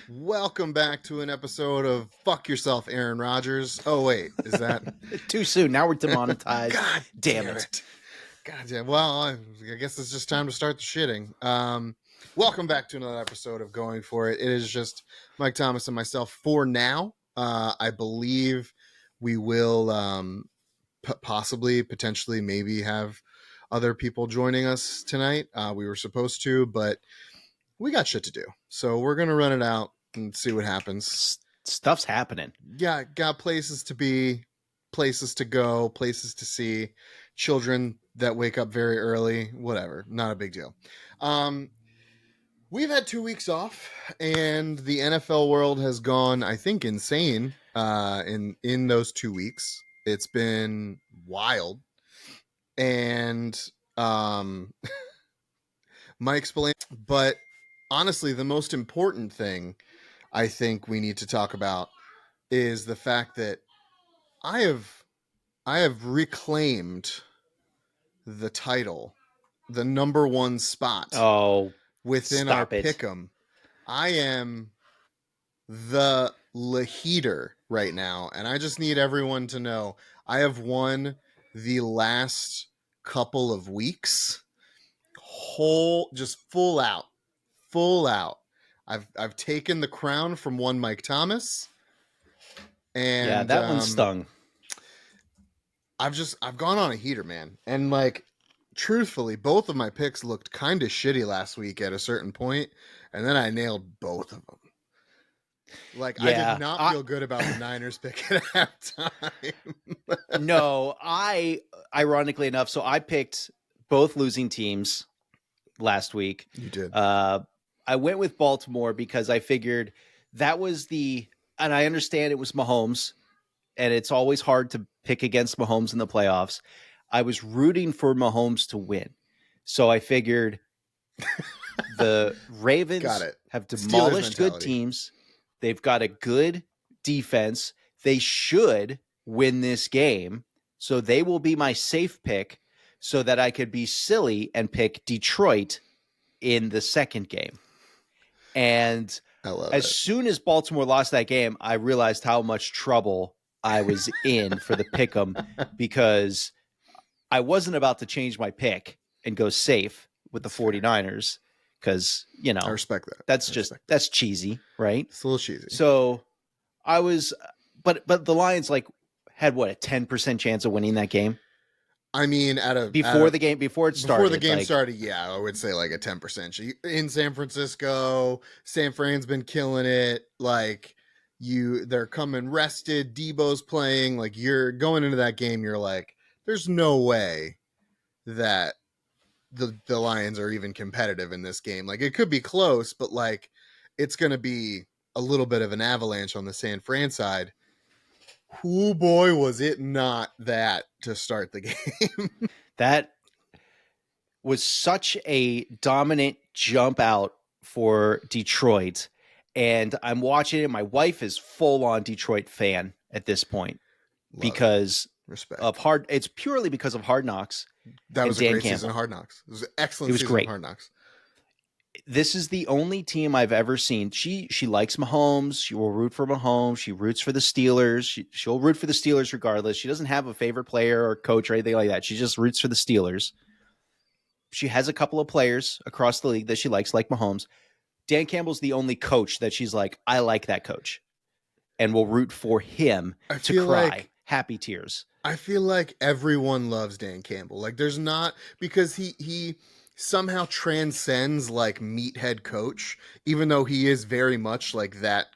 Welcome back to an episode of Fuck Yourself, Aaron Rodgers. Oh, wait, is that? Too soon. Now we're demonetized. God damn it. God damn. Well, I guess it's just time to start the shitting. Welcome back to another episode of Going For It. It is just Mike Thomas and myself for now. I believe we will potentially, maybe have other people joining us tonight. We were supposed to, but we got shit to do. So we're going to run it out and see what happens. Stuff's happening. Yeah, got places to be, places to go, places to see, children that wake up very early, whatever. Not a big deal. We've had 2 weeks off, and the NFL world has gone, I think, insane in those 2 weeks. It's been wild. And Mike explained, but honestly, the most important thing I think we need to talk about is the fact that I have reclaimed the title, the number one spot within our pick'em. I am the leader right now, and I just need everyone to know I have won the last couple of weeks, just full out. I've taken the crown from one Mike Thomas, and yeah, that one stung. I've gone on a heater, man, and like, truthfully, both of my picks looked kind of shitty last week at a certain point, and then I nailed both of them. Like, yeah, I did not feel good about the Niners pick at halftime. No, ironically enough, so I picked both losing teams last week. You did. I went with Baltimore because I figured that was and I understand it was Mahomes, and it's always hard to pick against Mahomes in the playoffs. I was rooting for Mahomes to win. So I figured the Ravens have demolished good teams. They've got a good defense. They should win this game. So they will be my safe pick so that I could be silly and pick Detroit in the second game. And soon as Baltimore lost that game, I realized how much trouble I was in for the pick'em, because I wasn't about to change my pick and go safe with the 49ers because, I respect that. That's cheesy, right? It's a little cheesy. So I was, but the Lions had what, a 10% chance of winning that game? I mean, before the game started, yeah, I would say like a 10%. In San Francisco, San Fran's been killing it. Like, they're coming rested. Debo's playing. Like, you're going into that game, you're like, there's no way that the Lions are even competitive in this game. Like, it could be close, but like, it's going to be a little bit of an avalanche on the San Fran side. Oh boy, was it not that to start the game. That was such a dominant jump out for Detroit. And I'm watching it. My wife is full on Detroit fan at this point because it's purely because of Hard Knocks. That was a great season of Hard Knocks. It was an excellent season of Hard Knocks. This is the only team I've ever seen. She likes Mahomes. She will root for Mahomes. She roots for the Steelers. She'll root for the Steelers regardless. She doesn't have a favorite player or coach or anything like that. She just roots for the Steelers. She has a couple of players across the league that she likes, like Mahomes. Dan Campbell's the only coach that she's like, I like that coach, and will root for him to cry happy tears. I feel like everyone loves Dan Campbell. Like, there's not, because he somehow transcends like meathead coach, even though he is very much like that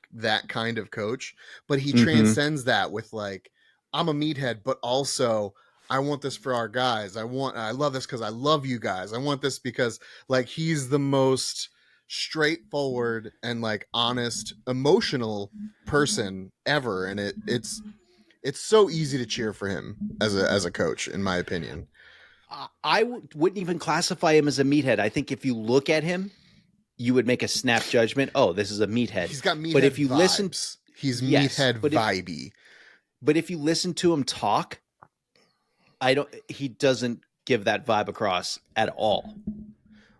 kind of coach, but he transcends that with like, I'm a meathead, but also I want this for our guys. I love this because I love you guys. I want this because like, he's the most straightforward and like honest, emotional person ever. And it's so easy to cheer for him as a coach, in my opinion. I wouldn't even classify him as a meathead. I think if you look at him, you would make a snap judgment. Oh, this is a meathead. He's got meathead but if you vibes. Listen, he's meathead vibey. But if you listen to him talk, he doesn't give that vibe across at all.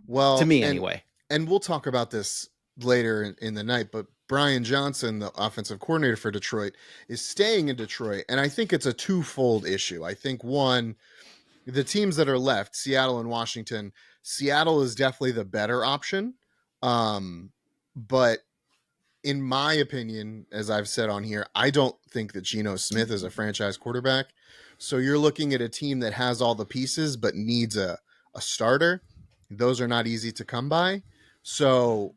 Well, to me anyway. And we'll talk about this later in the night, but Brian Johnson, the offensive coordinator for Detroit, is staying in Detroit. And I think it's a twofold issue. I think one, the teams that are left, Seattle and Washington, Seattle is definitely the better option. But in my opinion, as I've said on here, I don't think that Geno Smith is a franchise quarterback. So you're looking at a team that has all the pieces but needs a starter. Those are not easy to come by. So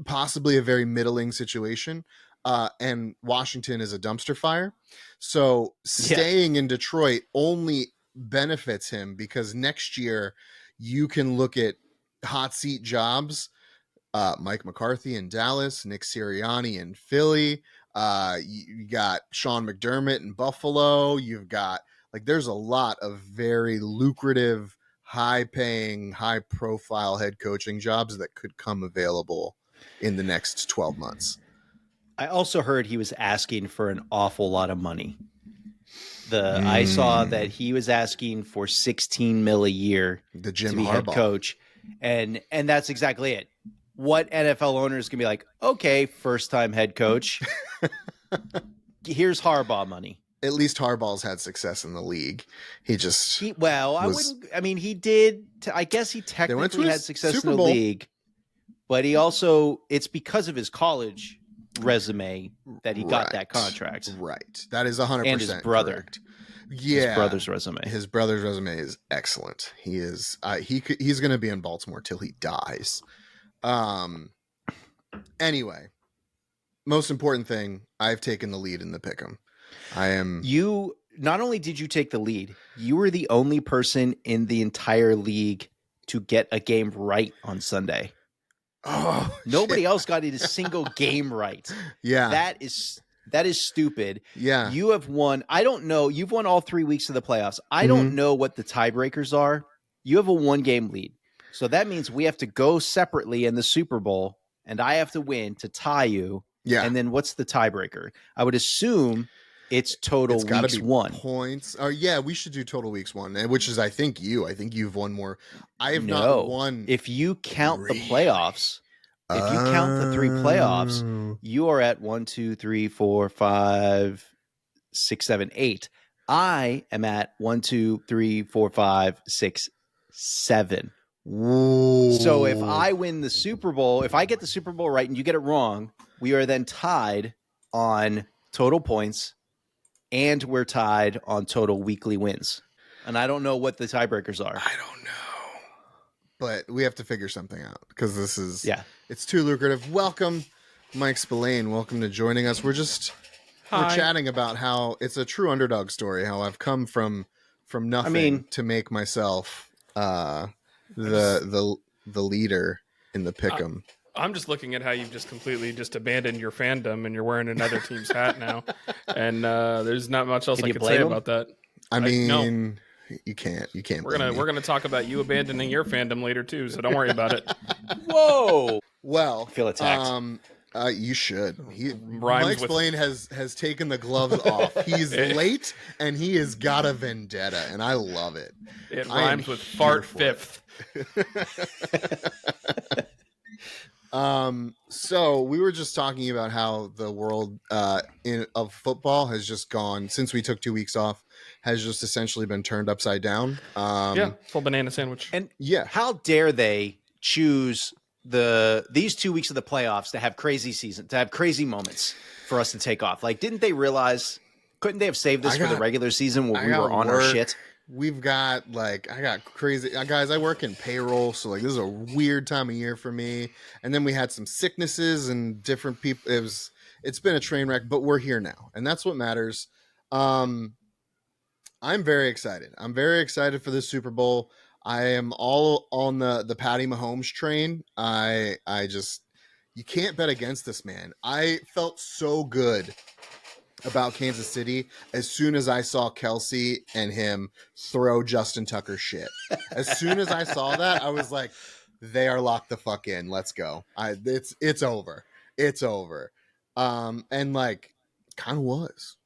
possibly a very middling situation. And Washington is a dumpster fire. So staying in Detroit only benefits him because next year you can look at hot seat jobs. Mike McCarthy in Dallas, Nick Sirianni in Philly. You got Sean McDermott in Buffalo. You've got there's a lot of very lucrative, high paying, high profile head coaching jobs that could come available in the next 12 months. I also heard he was asking for an awful lot of money. I saw that he was asking for $16 million a year The Jim to be Harbaugh head coach, and that's exactly it. What NFL owner is going to be like, okay, first time head coach, here's Harbaugh money. At least Harbaugh's had success in the league. He did. I guess he technically had success Super in the Bowl. league, but he also, it's because of his college resume that he got that contract. Right. That is 100% and his brother. Correct. Yeah. His brother's resume. His brother's resume is excellent. He is he's going to be in Baltimore till he dies. Anyway, most important thing, I've taken the lead in the pick'em. You not only did you take the lead, you were the only person in the entire league to get a game right on Sunday. Oh, nobody else got a single game right. Yeah. That is stupid. Yeah. You have won. I don't know. You've won all 3 weeks of the playoffs. I don't know what the tiebreakers are. You have a 1-game lead. So that means we have to go separately in the Super Bowl, and I have to win to tie you. Yeah. And then what's the tiebreaker? I would assume it's total weeks one. Points. Oh, yeah, we should do total weeks one, which is I think you've won more. I have not won. If you count the playoffs, if you count the 3 playoffs, you are at 1, 2, 3, 4, 5, 6, 7, 8. I am at 1, 2, 3, 4, 5, 6, 7. Ooh. So if I win the Super Bowl, if I get the Super Bowl right and you get it wrong, we are then tied on total points and we're tied on total weekly wins. And I don't know what the tiebreakers are. I don't know. But we have to figure something out because this is it's too lucrative. Welcome, Mike Spillane. Welcome to joining us. We're chatting about how it's a true underdog story, how I've come from nothing to make myself the leader in the pick'em. I'm just looking at how you've just completely just abandoned your fandom and you're wearing another team's hat now. And there's not much else I could say about that. I mean, no. You can't. We're gonna talk about you abandoning your fandom later too, so don't worry about it. Whoa. Well, I feel attacked. You should. Mike Spillane has taken the gloves off. He's late and he has got a vendetta, and I love it. It rhymes with fart fifth. So we were just talking about how the world of football has just gone, since we took 2 weeks off, has just essentially been turned upside down. Full banana sandwich. And how dare they choose these 2 weeks of the playoffs to have crazy moments for us to take off? Like, didn't they realize, couldn't they have saved this for the regular season when we were on our shit? We've got I got crazy guys. I work in payroll, so this is a weird time of year for me. And then we had some sicknesses and different people. It's been a train wreck, but we're here now, and that's what matters. I'm very excited. I'm very excited for this Super Bowl. I am all on the Patty Mahomes train. You can't bet against this man. I felt so good about Kansas City as soon as I saw Kelsey and him throw Justin Tucker shit. As soon as I saw that, I was like, they are locked the fuck in. Let's go. It's over. It's over. And kind of was.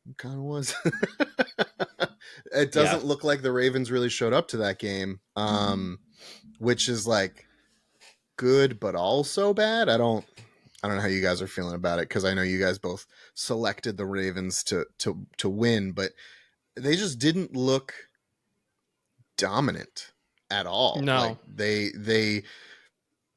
It doesn't look like the Ravens really showed up to that game, which is good but also bad. I don't know how you guys are feeling about it, because I know you guys both selected the Ravens to win, but they just didn't look dominant at all. Like No.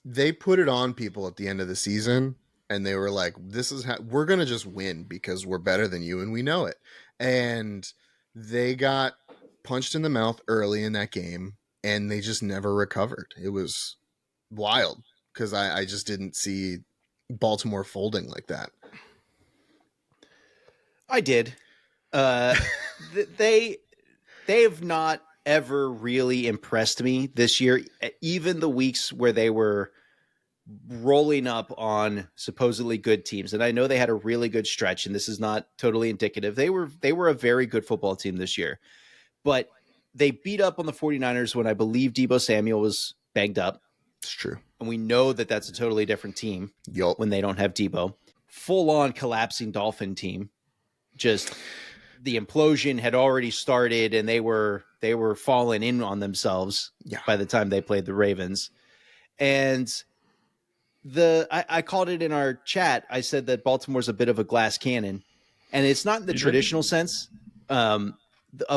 they put it on people at the end of the season, and they were like, this is how we're going to just win because we're better than you and we know it. And they got punched in the mouth early in that game, and they just never recovered. It was wild, because I just didn't see Baltimore folding like that. I did. Uh, they have not ever really impressed me this year. Even the weeks where they were rolling up on supposedly good teams, and I know they had a really good stretch, and this is not totally indicative. They were a very good football team this year, but they beat up on the 49ers when I believe Deebo Samuel was banged up. It's true. And we know that that's a totally different team when they don't have Deebo. Full on collapsing Dolphin team. Just the implosion had already started, and they were falling in on themselves by the time they played the Ravens. And I called it in our chat. I said that Baltimore's a bit of a glass cannon, and it's not in the traditional sense of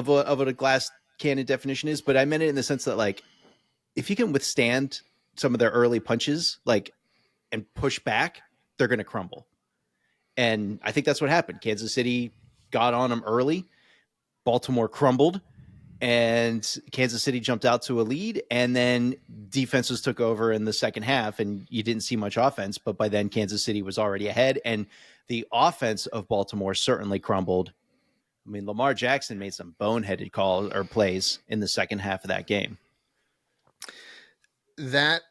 what a glass cannon definition is, but I meant it in the sense that, like, if you can withstand some of their early punches, like, and push back, they're going to crumble. And I think that's what happened. Kansas City got on them early. Baltimore crumbled, and Kansas City jumped out to a lead, and then defenses took over in the second half, and you didn't see much offense. But by then, Kansas City was already ahead, and the offense of Baltimore certainly crumbled. I mean, Lamar Jackson made some boneheaded calls or plays in the second half of that game. That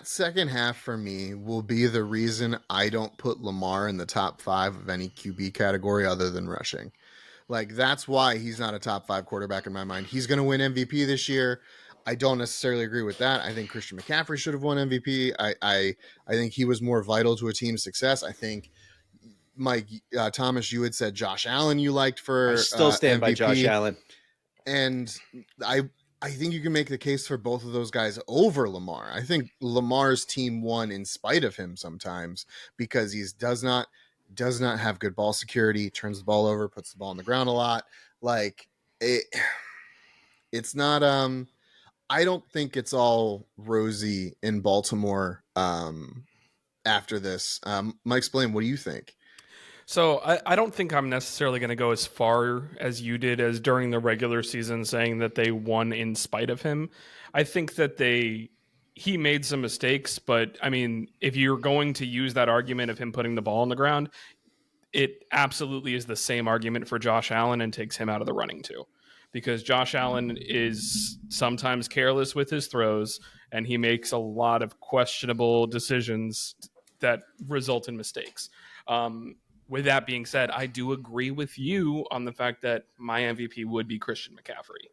second half for me will be the reason I don't put Lamar in the top 5 of any QB category other than rushing. Like, that's why he's not a top 5 quarterback in my mind. He's going to win MVP this year. I don't necessarily agree with that. I think Christian McCaffrey should have won MVP. I think he was more vital to a team's success. I think, Mike, Thomas, you had said Josh Allen you liked for I still stand MVP. by Josh Allen. And I think you can make the case for both of those guys over Lamar. I think Lamar's team won in spite of him sometimes, because he does not have good ball security, turns the ball over, puts the ball on the ground a lot. Like, it's not I don't think it's all rosy in Baltimore after this. Mike, explain, what do you think? So I don't think I'm necessarily going to go as far as you did as during the regular season saying that they won in spite of him. I think that he made some mistakes, but I mean, if you're going to use that argument of him putting the ball on the ground, it absolutely is the same argument for Josh Allen and takes him out of the running too. Because Josh Allen is sometimes careless with his throws, and he makes a lot of questionable decisions that result in mistakes. With that being said, I do agree with you on the fact that my MVP would be Christian McCaffrey,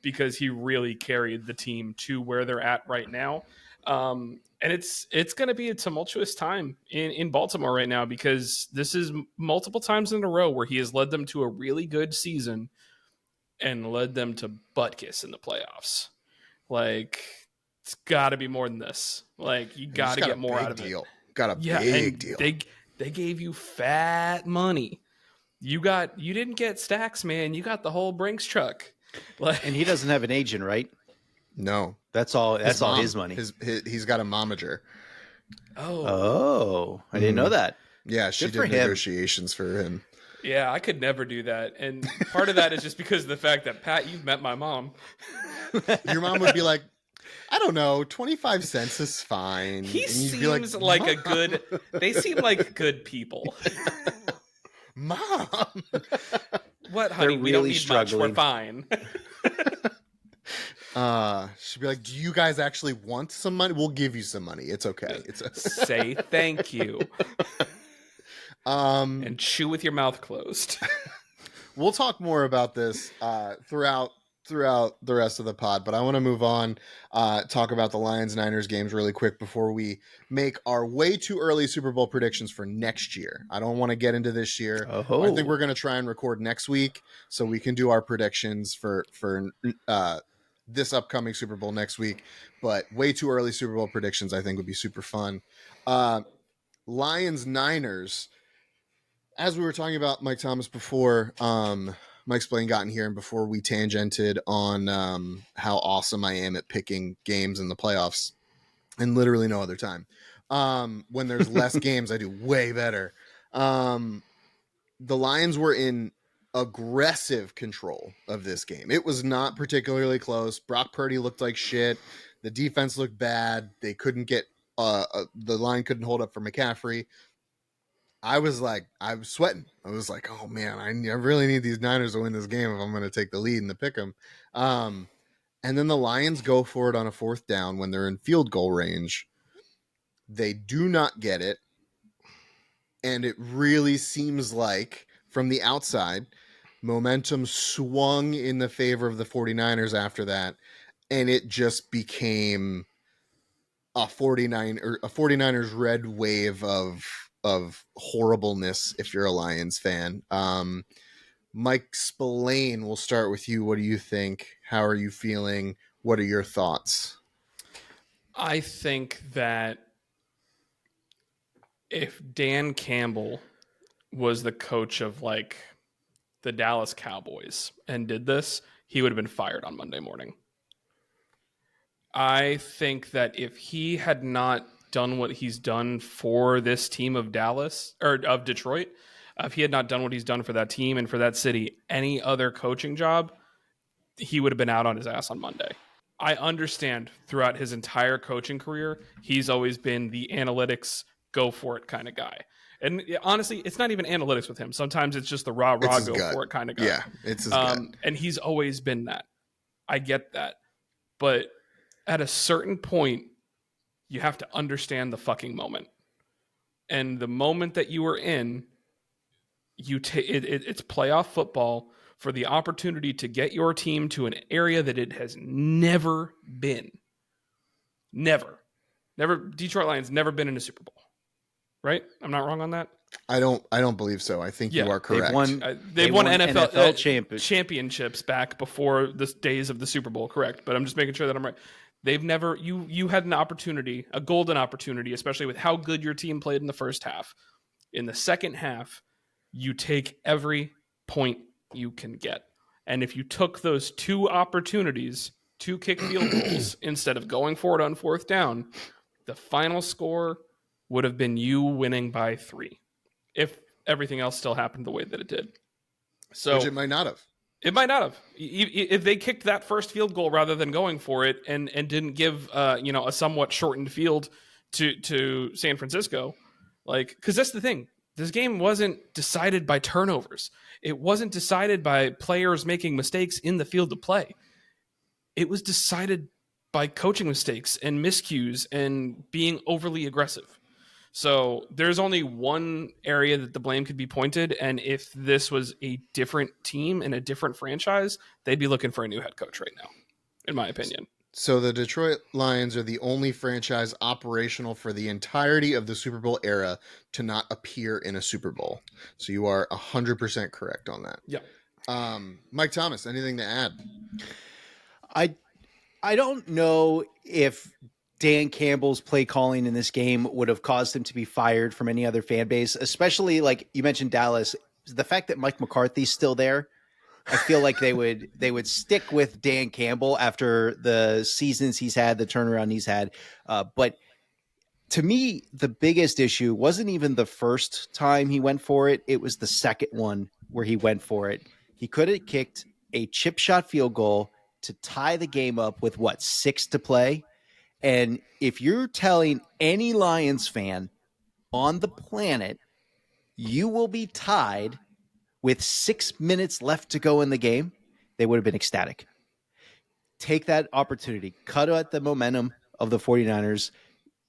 because he really carried the team to where they're at right now. And it's going to be a tumultuous time in Baltimore right now, because this is multiple times in a row where he has led them to a really good season and led them to butt kiss in the playoffs. Like, it's got to be more than this. Like, you got to get more out of it. Got a big deal. They gave you fat money. You didn't get Stacks, man. You got the whole Brinks truck. Like, and he doesn't have an agent, right? No, that's all. That's all his money. He's got a momager. Oh, I didn't know that. Yeah, she did negotiations for him. Yeah, I could never do that. And part of that is just because of the fact that, Pat, you've met my mom. Your mom would be like, I don't know, 25 cents is fine. He seems like a good, they seem like good people. Mom. What, honey? They're We don't really need struggling. much. We're fine. She'd be like, do you guys actually want some money? We'll give you some money. It's okay. Say thank you. And chew with your mouth closed. We'll talk more about this throughout the rest of the pod, but I want to move on, talk about the Lions-Niners games really quick before we make our way too early Super Bowl predictions for next year. I don't want to get into this year. Oh. I think we're going to try and record next week so we can do our predictions for this upcoming Super Bowl next week, but way too early Super Bowl predictions I think would be super fun. Lions Niners, as we were talking about Mike Thomas before Mike's playing got in here and before we tangented on how awesome I am at picking games in the playoffs and literally no other time. When there's less games, I do way better. The Lions were in aggressive control of this game. It was not particularly close. Brock Purdy looked like shit. The defense looked bad. They couldn't get the line couldn't hold up for McCaffrey. I was sweating. I was like, oh man, I really need these Niners to win this game if I'm going to take the lead and to pick them. And then the Lions go for it on a 4th down when they're in field goal range. They do not get it. And it really seems like from the outside, momentum swung in the favor of the 49ers after that. And it just became a 49ers red wave of horribleness if you're a Lions fan. Mike Spillane, we'll start with you. What do you think? How are you feeling? What are your thoughts? I think that if Dan Campbell was the coach of like the Dallas Cowboys and did this, he would have been fired on Monday morning. I think that if he had not done what he's done for this team of Dallas or of Detroit, if he had not done what he's done for that team and for that city, any other coaching job, he would have been out on his ass on Monday. I understand throughout his entire coaching career, he's always been the analytics, go for it kind of guy. And honestly, it's not even analytics with him. Sometimes it's just the rah, go for it kind of guy. Yeah, it's his gut. And he's always been that. I get that. But at a certain point, you have to understand the fucking moment. And the moment that you were in, it's playoff football for the opportunity to get your team to an area that it has never been. Never. Detroit Lions never been in a Super Bowl. Right? I'm not wrong on that? I don't believe so. I think you are correct. They've won NFL championships back before the days of the Super Bowl, correct? But I'm just making sure that I'm right. They've never you had an opportunity, a golden opportunity, especially with how good your team played in the first half. In the second half, you take every point you can get. And if you took those 2 opportunities to kick field goals instead of going for it on 4th down, the final score would have been you winning by 3 if everything else still happened the way that it did. So which it might not have. It might not have. If they kicked that first field goal rather than going for it and didn't give a somewhat shortened field to San Francisco, because that's the thing. This game wasn't decided by turnovers. It wasn't decided by players making mistakes in the field of play. It was decided by coaching mistakes and miscues and being overly aggressive. So there's only one area that the blame could be pointed, and if this was a different team and a different franchise, they'd be looking for a new head coach right now, in my opinion. So the Detroit Lions are the only franchise operational for the entirety of the Super Bowl era to not appear in a Super Bowl. So you are 100% correct on that. Yeah. Mike Thomas, anything to add? I don't know if Dan Campbell's play calling in this game would have caused him to be fired from any other fan base, especially like you mentioned Dallas. The fact that Mike McCarthy's still there, I feel like they would stick with Dan Campbell after the seasons he's had, the turnaround he's had. But to me, the biggest issue wasn't even the first time he went for it. It was the second one where he went for it. He could have kicked a chip shot field goal to tie the game up with 6 to play. And if you're telling any Lions fan on the planet, you will be tied with 6 minutes left to go in the game, they would have been ecstatic. Take that opportunity. Cut out the momentum of the 49ers.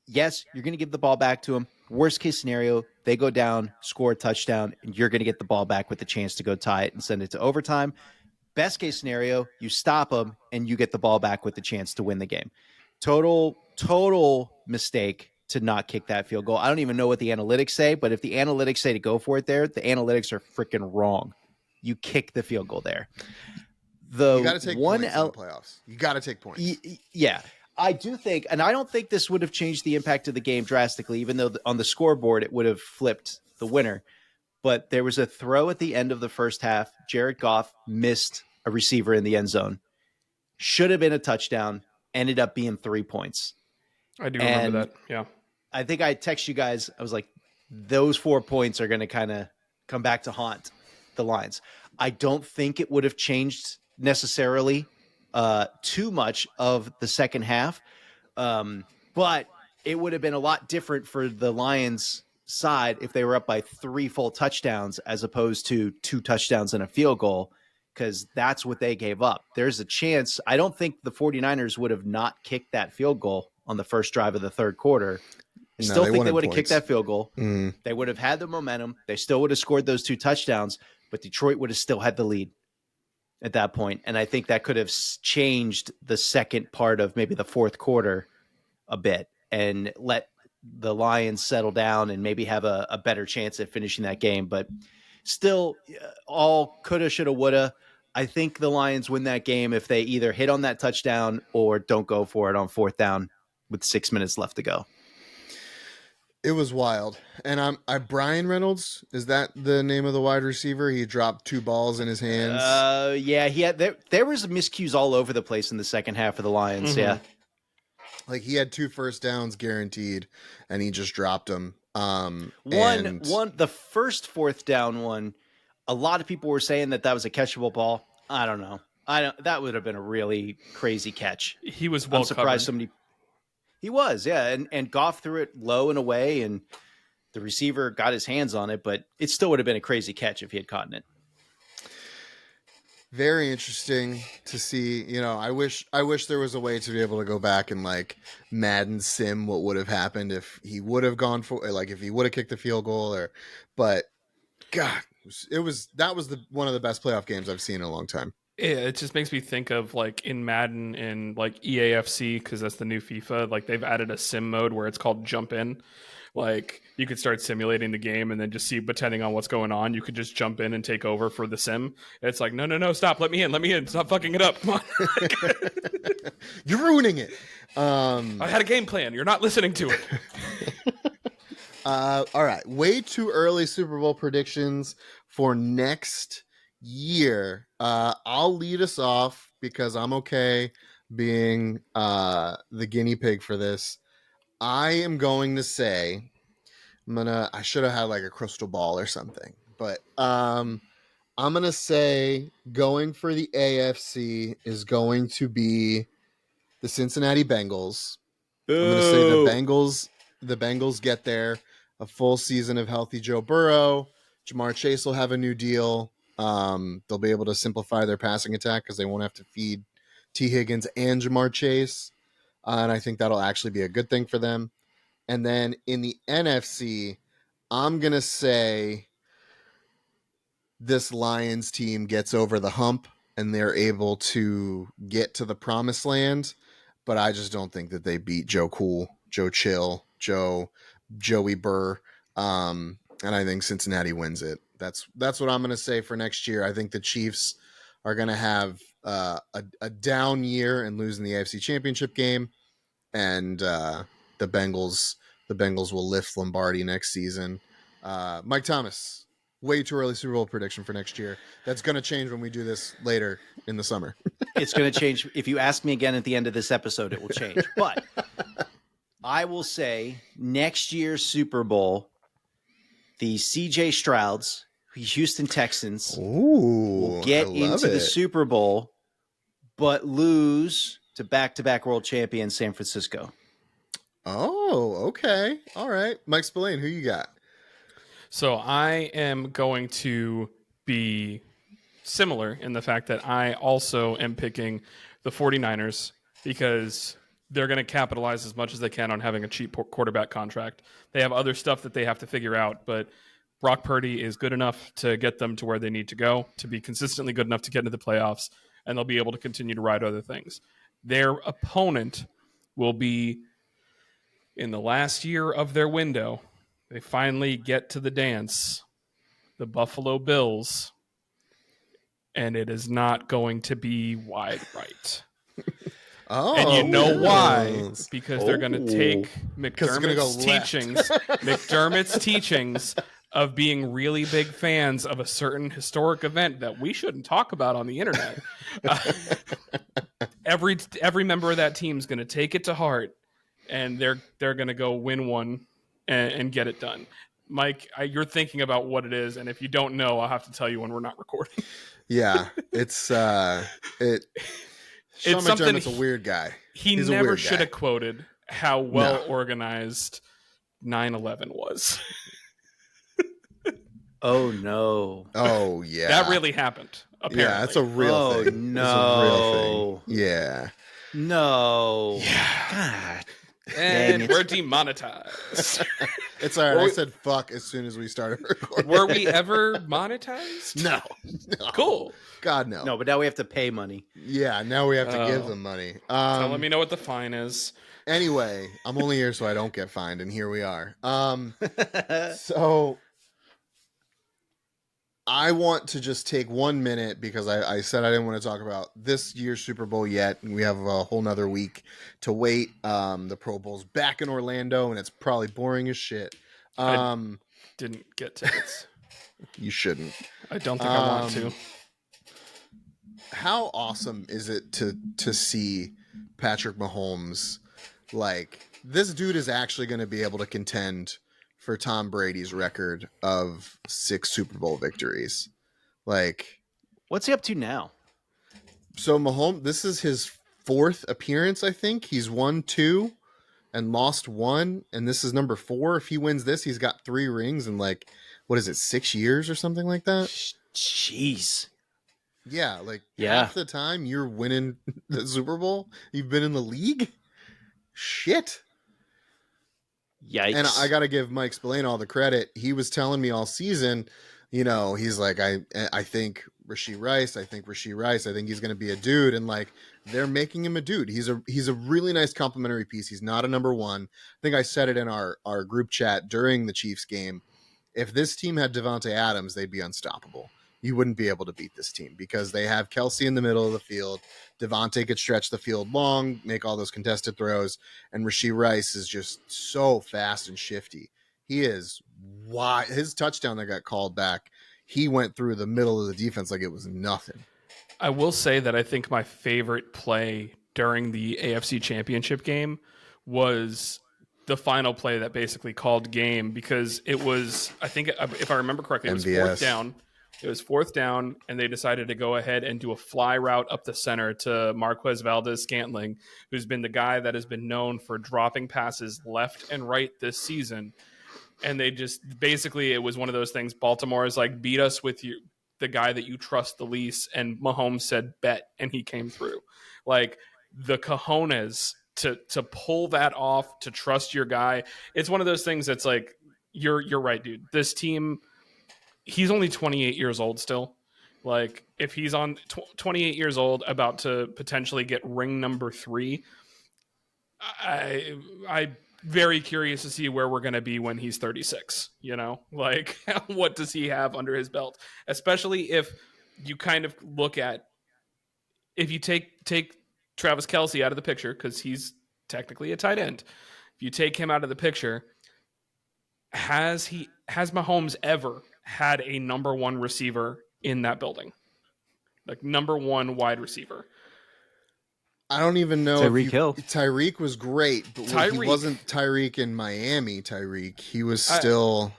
Yes, you're going to give the ball back to them. Worst case scenario, they go down, score a touchdown, and you're going to get the ball back with a chance to go tie it and send it to overtime. Best case scenario, you stop them, and you get the ball back with the chance to win the game. Total mistake to not kick that field goal. I don't even know what the analytics say, but if the analytics say to go for it there, the analytics are freaking wrong. You kick the field goal there. You got to take points in the playoffs. You got to take points. Yeah. I do think, and I don't think this would have changed the impact of the game drastically, even though on the scoreboard it would have flipped the winner. But there was a throw at the end of the first half. Jared Goff missed a receiver in the end zone. Should have been a touchdown. Ended up being 3 points. I do remember that. Yeah. I think I text you guys. I was like, those 4 points are going to kind of come back to haunt the Lions. I don't think it would have changed necessarily too much of the second half. But it would have been a lot different for the Lions side if they were up by 3 full touchdowns as opposed to 2 touchdowns and a field goal, because that's what they gave up. There's a chance. I don't think the 49ers would have not kicked that field goal on the first drive of the third quarter. I still think they would have kicked that field goal. They would have had the momentum. They still would have scored those 2 touchdowns, but Detroit would have still had the lead at that point. And I think that could have changed the second part of maybe the fourth quarter a bit and let the Lions settle down and maybe have a better chance at finishing that game. But still, all coulda, shoulda, woulda. I think the Lions win that game if they either hit on that touchdown or don't go for it on fourth down with 6 minutes left to go. It was wild. And Brian Reynolds, is that the name of the wide receiver? He dropped 2 balls in his hands. Yeah, he had there was miscues all over the place in the second half of the Lions. Yeah. Like he had 2 first downs guaranteed and he just dropped them. The first fourth down one, a lot of people were saying that was a catchable ball. I don't know. That would have been a really crazy catch. He was well I'm surprised covered. He was, yeah. And Goff threw it low and away, and the receiver got his hands on it, but it still would have been a crazy catch if he had caught it. Very interesting to see. You know, I wish there was a way to be able to go back and like Madden sim what would have happened if he would have gone for, like if he would have kicked the field goal, but God, that was one of the best playoff games I've seen in a long time. Yeah, it just makes me think of like in Madden and like EAFC, because that's the new FIFA. Like they've added a sim mode where it's called Jump In. Like you could start simulating the game and then just see, depending on what's going on, you could just jump in and take over for the sim. And it's like, no, stop, let me in, stop fucking it up. Come on. You're ruining it. I had a game plan. You're not listening to it. All right, way too early Super Bowl predictions for next year. I'll lead us off because I'm okay being the guinea pig for this. I am going to say I should have had like a crystal ball or something, but I'm gonna say going for the AFC is going to be the Cincinnati Bengals. Boo. I'm gonna say the Bengals get there. A full season of healthy Joe Burrow. Jamar Chase will have a new deal. They'll be able to simplify their passing attack because they won't have to feed T. Higgins and Jamar Chase. And I think that'll actually be a good thing for them. And then in the NFC, I'm going to say this Lions team gets over the hump and they're able to get to the promised land. But I just don't think that they beat Joe Cool, Joe Chill, Joey Burr. And I think Cincinnati wins it. That's what I'm going to say for next year. I think the Chiefs are going to have a down year and lose in the AFC Championship game. And the Bengals will lift Lombardi next season. Mike Thomas, way too early Super Bowl prediction for next year. That's going to change when we do this later in the summer. It's going to change. If you ask me again at the end of this episode, it will change. But I will say next year's Super Bowl, the CJ Strouds, Houston Texans, will get into the Super Bowl, but lose to back-to-back world champion San Francisco. Oh, okay. All right. Mike Spillane, who you got? So I am going to be similar in the fact that I also am picking the 49ers because they're going to capitalize as much as they can on having a cheap quarterback contract. They have other stuff that they have to figure out, but Brock Purdy is good enough to get them to where they need to go, to be consistently good enough to get into the playoffs, and they'll be able to continue to ride other things. Their opponent will be in the last year of their window. They finally get to the dance. The Buffalo Bills. and it is not going to be wide right. Oh, And you know why? yes. Because they're going to take Because it's gonna go McDermott's teachings of being really big fans of a certain historic event that we shouldn't talk about on the internet. Every member of that team is going to take it to heart, and they're going to go win one and get it done. Mike, you're thinking about what it is, and if you don't know, I'll have to tell you when we're not recording. Yeah, it's Sean something McDermott's a weird guy. He He's a never weird should guy. have quoted how well organized 9/11 was. Oh no! Oh yeah, That really happened. Apparently, yeah, that's a real thing. No, it's a real thing. Yeah, no. Yeah. God. And Dang it. we're demonetized. it's all right. I said fuck as soon as we started recording. Were we ever monetized? No. Cool. God no. No, but now we have to pay money. Yeah, now we have to give them money. So let me know what the fine is. Anyway, I'm only here so I don't get fined, and here we are. So I want to just take 1 minute because I said I didn't want to talk about this year's Super Bowl yet, and we have a whole nother week to wait. The Pro Bowl's back in Orlando, and it's probably boring as shit. Didn't get tickets. You shouldn't. I don't think I want to. How awesome is it to see Patrick Mahomes? Like, this dude is actually going to be able to contend for Tom Brady's record of 6 Super Bowl victories. Like, What's he up to now? so Mahomes, this is his 4th appearance, I think. He's won 2 and lost 1, and this is number 4. If he wins this, he's got 3 rings in, like, what is it, 6 years or something like that? Jeez. Yeah, like Yeah. half the time you're winning the Super Bowl, you've been in the league. Shit. Yikes. And I got to give Mike Spillane all the credit. He was telling me all season, he's like, I think Rashee Rice. I think he's going to be a dude. And like, they're making him a dude. He's a really nice complimentary piece. He's not a number one. I think I said it in our group chat during the Chiefs game. If this team had Devontae Adams, they'd be unstoppable. You wouldn't be able to beat this team because they have Kelsey in the middle of the field. Devontae could stretch the field long, make all those contested throws, and Rashee Rice is just so fast and shifty. He is wide. His touchdown that got called back, he went through the middle of the defense like it was nothing. I will say that I think my favorite play during the AFC Championship game was the final play that basically called game, because it was, I think, if I remember correctly, it was MVS. 4th down. It was 4th down, and they decided to go ahead and do a fly route up the center to Marquez Valdez-Scantling, who's been the guy that has been known for dropping passes left and right this season. And they just, basically, it was one of those things. Baltimore is like, beat us with the guy that you trust the least. And Mahomes said, bet, and he came through. Like, the cojones to pull that off, to trust your guy. It's one of those things that's like, you're right, dude. This team, he's only 28 years old still. Like, if he's on 28 years old, about to potentially get ring number 3, I'm very curious to see where we're going to be when he's 36. Like, what does he have under his belt? Especially if you kind of look at, if you take Travis Kelce out of the picture, because he's technically a tight end. If you take him out of the picture, has Mahomes ever had a number 1 receiver in that building? Like, number 1 wide receiver. I don't even know. Tyreek Hill. Tyreek was great, but he wasn't Tyreek in Miami. He was still.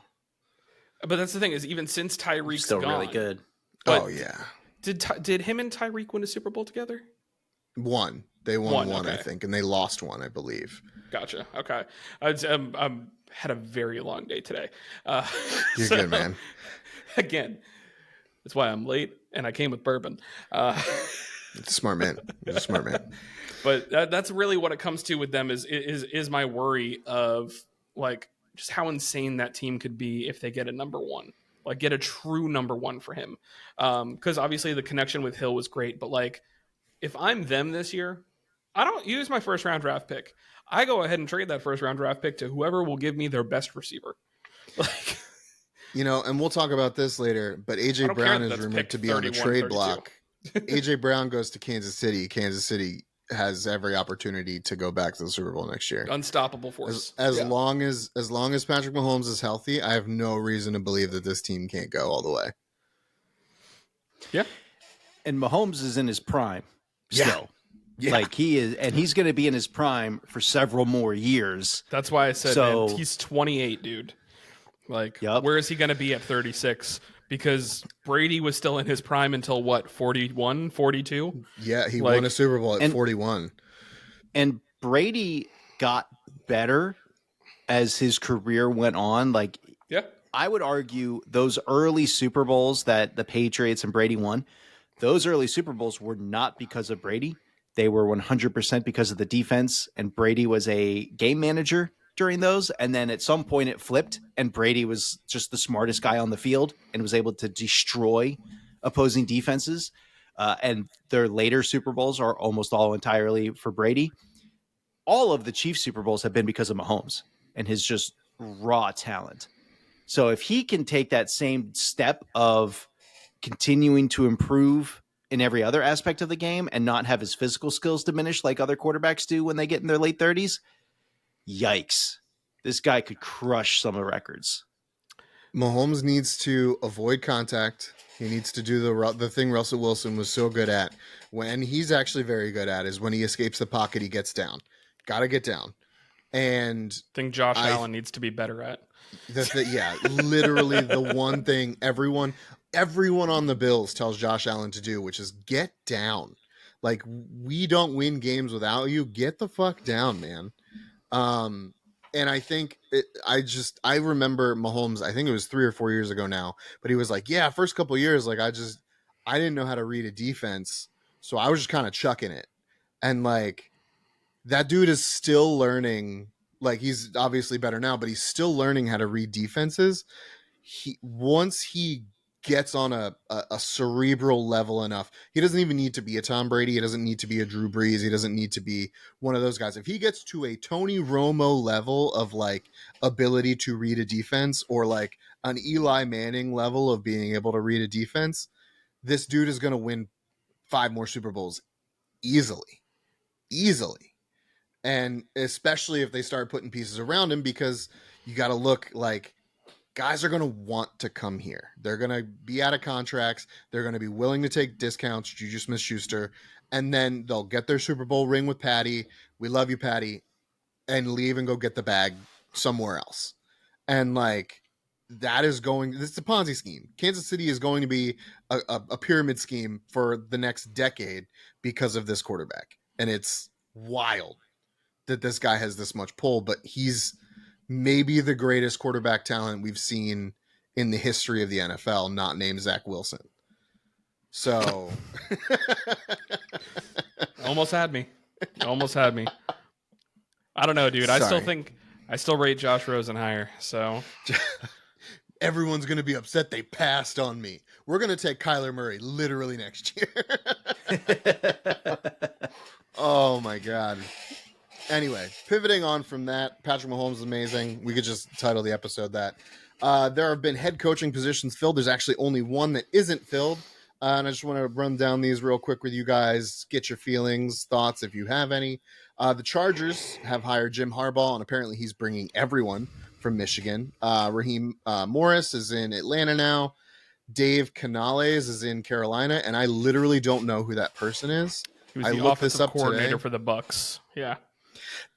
But that's the thing, is even since Tyreek's still gone, really good. Oh yeah. Did him and Tyreek win a Super Bowl together? One. They won one, okay. I think, and they lost one, I believe. Gotcha. Okay. I had a very long day today. You're good, man. Again, that's why I'm late, and I came with bourbon. Smart man. He's a smart man. But that's really what it comes to with them is my worry of, like, just how insane that team could be if they get a number 1, like get a true number 1 for him. Because obviously the connection with Hill was great, but like, if I'm them this year, I don't use my 1st round draft pick. I go ahead and trade that 1st round draft pick to whoever will give me their best receiver. Like, And we'll talk about this later, but I AJ don't care Brown that is that's rumored pick to be on the 31, trade 32. block. AJ Brown goes to Kansas City. Kansas City has every opportunity to go back to the Super Bowl next year. Unstoppable force. As long as Patrick Mahomes is healthy, I have no reason to believe that this team can't go all the way. Yeah. And Mahomes is in his prime still. Yeah. Like he is, and he's going to be in his prime for several more years. That's why I said, So- man, he's 28, dude. Like, Yep. where is he going to be at 36? Because Brady was still in his prime until what, 41, 42? Yeah, he Like- won a Super Bowl at And- 41. And Brady got better as his career went on. Like, Yeah. I would argue those early Super Bowls that the Patriots and Brady won, those early Super Bowls were not because of Brady. They were 100% because of the defense, and Brady was a game manager during those. And then at some point it flipped, and Brady was just the smartest guy on the field and was able to destroy opposing defenses. And their later Super Bowls are almost all entirely for Brady. All of the Chiefs Super Bowls have been because of Mahomes and his just raw talent. So if he can take that same step of continuing to improve in every other aspect of the game and not have his physical skills diminish like other quarterbacks do when they get in their late 30s, yikes. This guy could crush some of the records. Mahomes needs to avoid contact. He needs to do the thing Russell Wilson was so good at. When he's actually very good at is when he escapes the pocket, he gets down. Got to get down. And I think Josh Allen needs to be better at. Literally the one thing everyone on the Bills tells Josh Allen to do, which is get down. Like, we don't win games without you. Get the fuck down, man. And I think I remember Mahomes, I think it was 3 or 4 years ago now, but he was like, yeah, first couple of years, like I didn't know how to read a defense. So I was just kind of chucking it. And like, that dude is still learning. Like, he's obviously better now, but he's still learning how to read defenses. Once he gets on a cerebral level enough, he doesn't even need to be a Tom Brady. He doesn't need to be a Drew Brees. He doesn't need to be one of those guys. If he gets to a Tony Romo level of like ability to read a defense, or like an Eli Manning level of being able to read a defense, this dude is going to win 5 more Super Bowls easily. And especially if they start putting pieces around him, because you got to look like guys are going to want to come here. They're going to be out of contracts. They're going to be willing to take discounts, Juju Smith-Schuster, and then they'll get their Super Bowl ring with Patty. We love you, Patty, and leave and go get the bag somewhere else. And like, this is a Ponzi scheme. Kansas City is going to be a pyramid scheme for the next decade because of this quarterback. And it's wild that this guy has this much pull, but he's maybe the greatest quarterback talent we've seen in the history of the NFL, not named Zach Wilson. So Almost had me. I don't know, dude. Sorry. I still rate Josh Rosen higher. So everyone's going to be upset they passed on me. We're going to take Kyler Murray literally next year. Oh my God. Anyway, pivoting on from that, Patrick Mahomes is amazing. We could just title the episode that. There have been head coaching positions filled. There's actually only one that isn't filled. And I just want to run down these real quick with you guys. Get your feelings, thoughts, if you have any. The Chargers have hired Jim Harbaugh, and apparently he's bringing everyone from Michigan. Raheem Morris is in Atlanta now. Dave Canales is in Carolina, and I literally don't know who that person is. he was I the looked this offensive up coordinator today. for the Bucks. Yeah.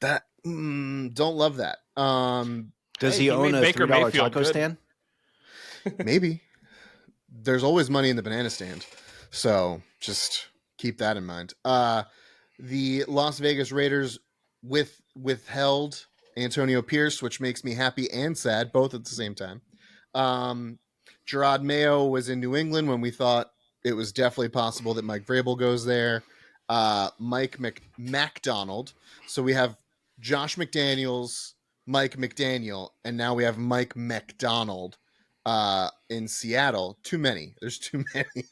That don't love that. Does Hey, he he own made a Baker $3 Mayfield taco good. stand? Maybe. There's always money in the banana stand, so just keep that in mind. The Las Vegas Raiders withheld Antonio Pierce, which makes me happy and sad both at the same time. Gerard Mayo was in New England when we thought it was definitely possible that Mike Vrabel goes there. Mike McDonald. So we have Josh McDaniels, Mike McDaniel, and now we have Mike McDonald in Seattle. Too many. There's too many.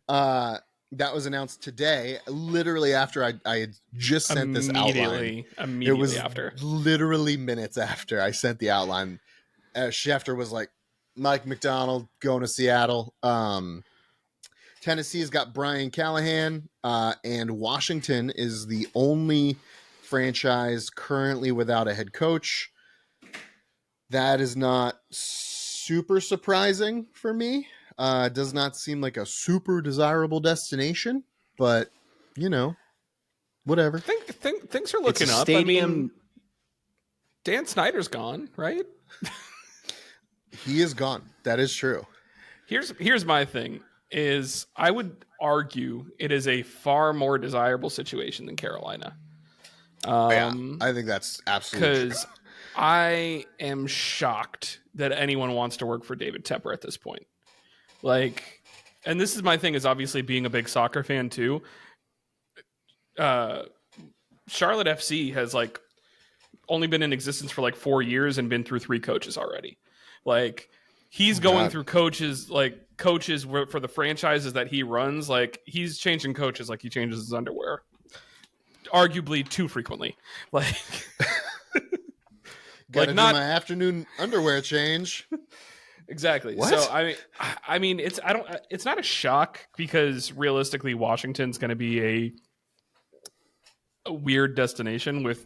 That was announced today, literally after I had just sent this outline. Immediately It was after. literally minutes after I sent the outline. Schefter was like, Mike McDonald going to Seattle. Tennessee's got Brian Callahan, and Washington is the only franchise currently without a head coach. That is not super surprising for me. It does not seem like a super desirable destination, but whatever. Things are It's looking a up. stadium. I mean, Dan Snyder's gone, right? He is gone. That is true. Here's my thing is I would argue it is a far more desirable situation than Carolina. I think that's absolutely true. Because I am shocked that anyone wants to work for David Tepper at this point. Like, and this is my thing is obviously being a big soccer fan too. Charlotte FC has like only been in existence for like 4 years and been through 3 coaches already. Like he's going through coaches for the franchises that he runs. Like he's changing coaches like he changes his underwear, arguably too frequently. Like, gotta do my afternoon underwear change. Exactly. What? So I mean, it's not a shock because realistically, Washington's going to be a weird destination with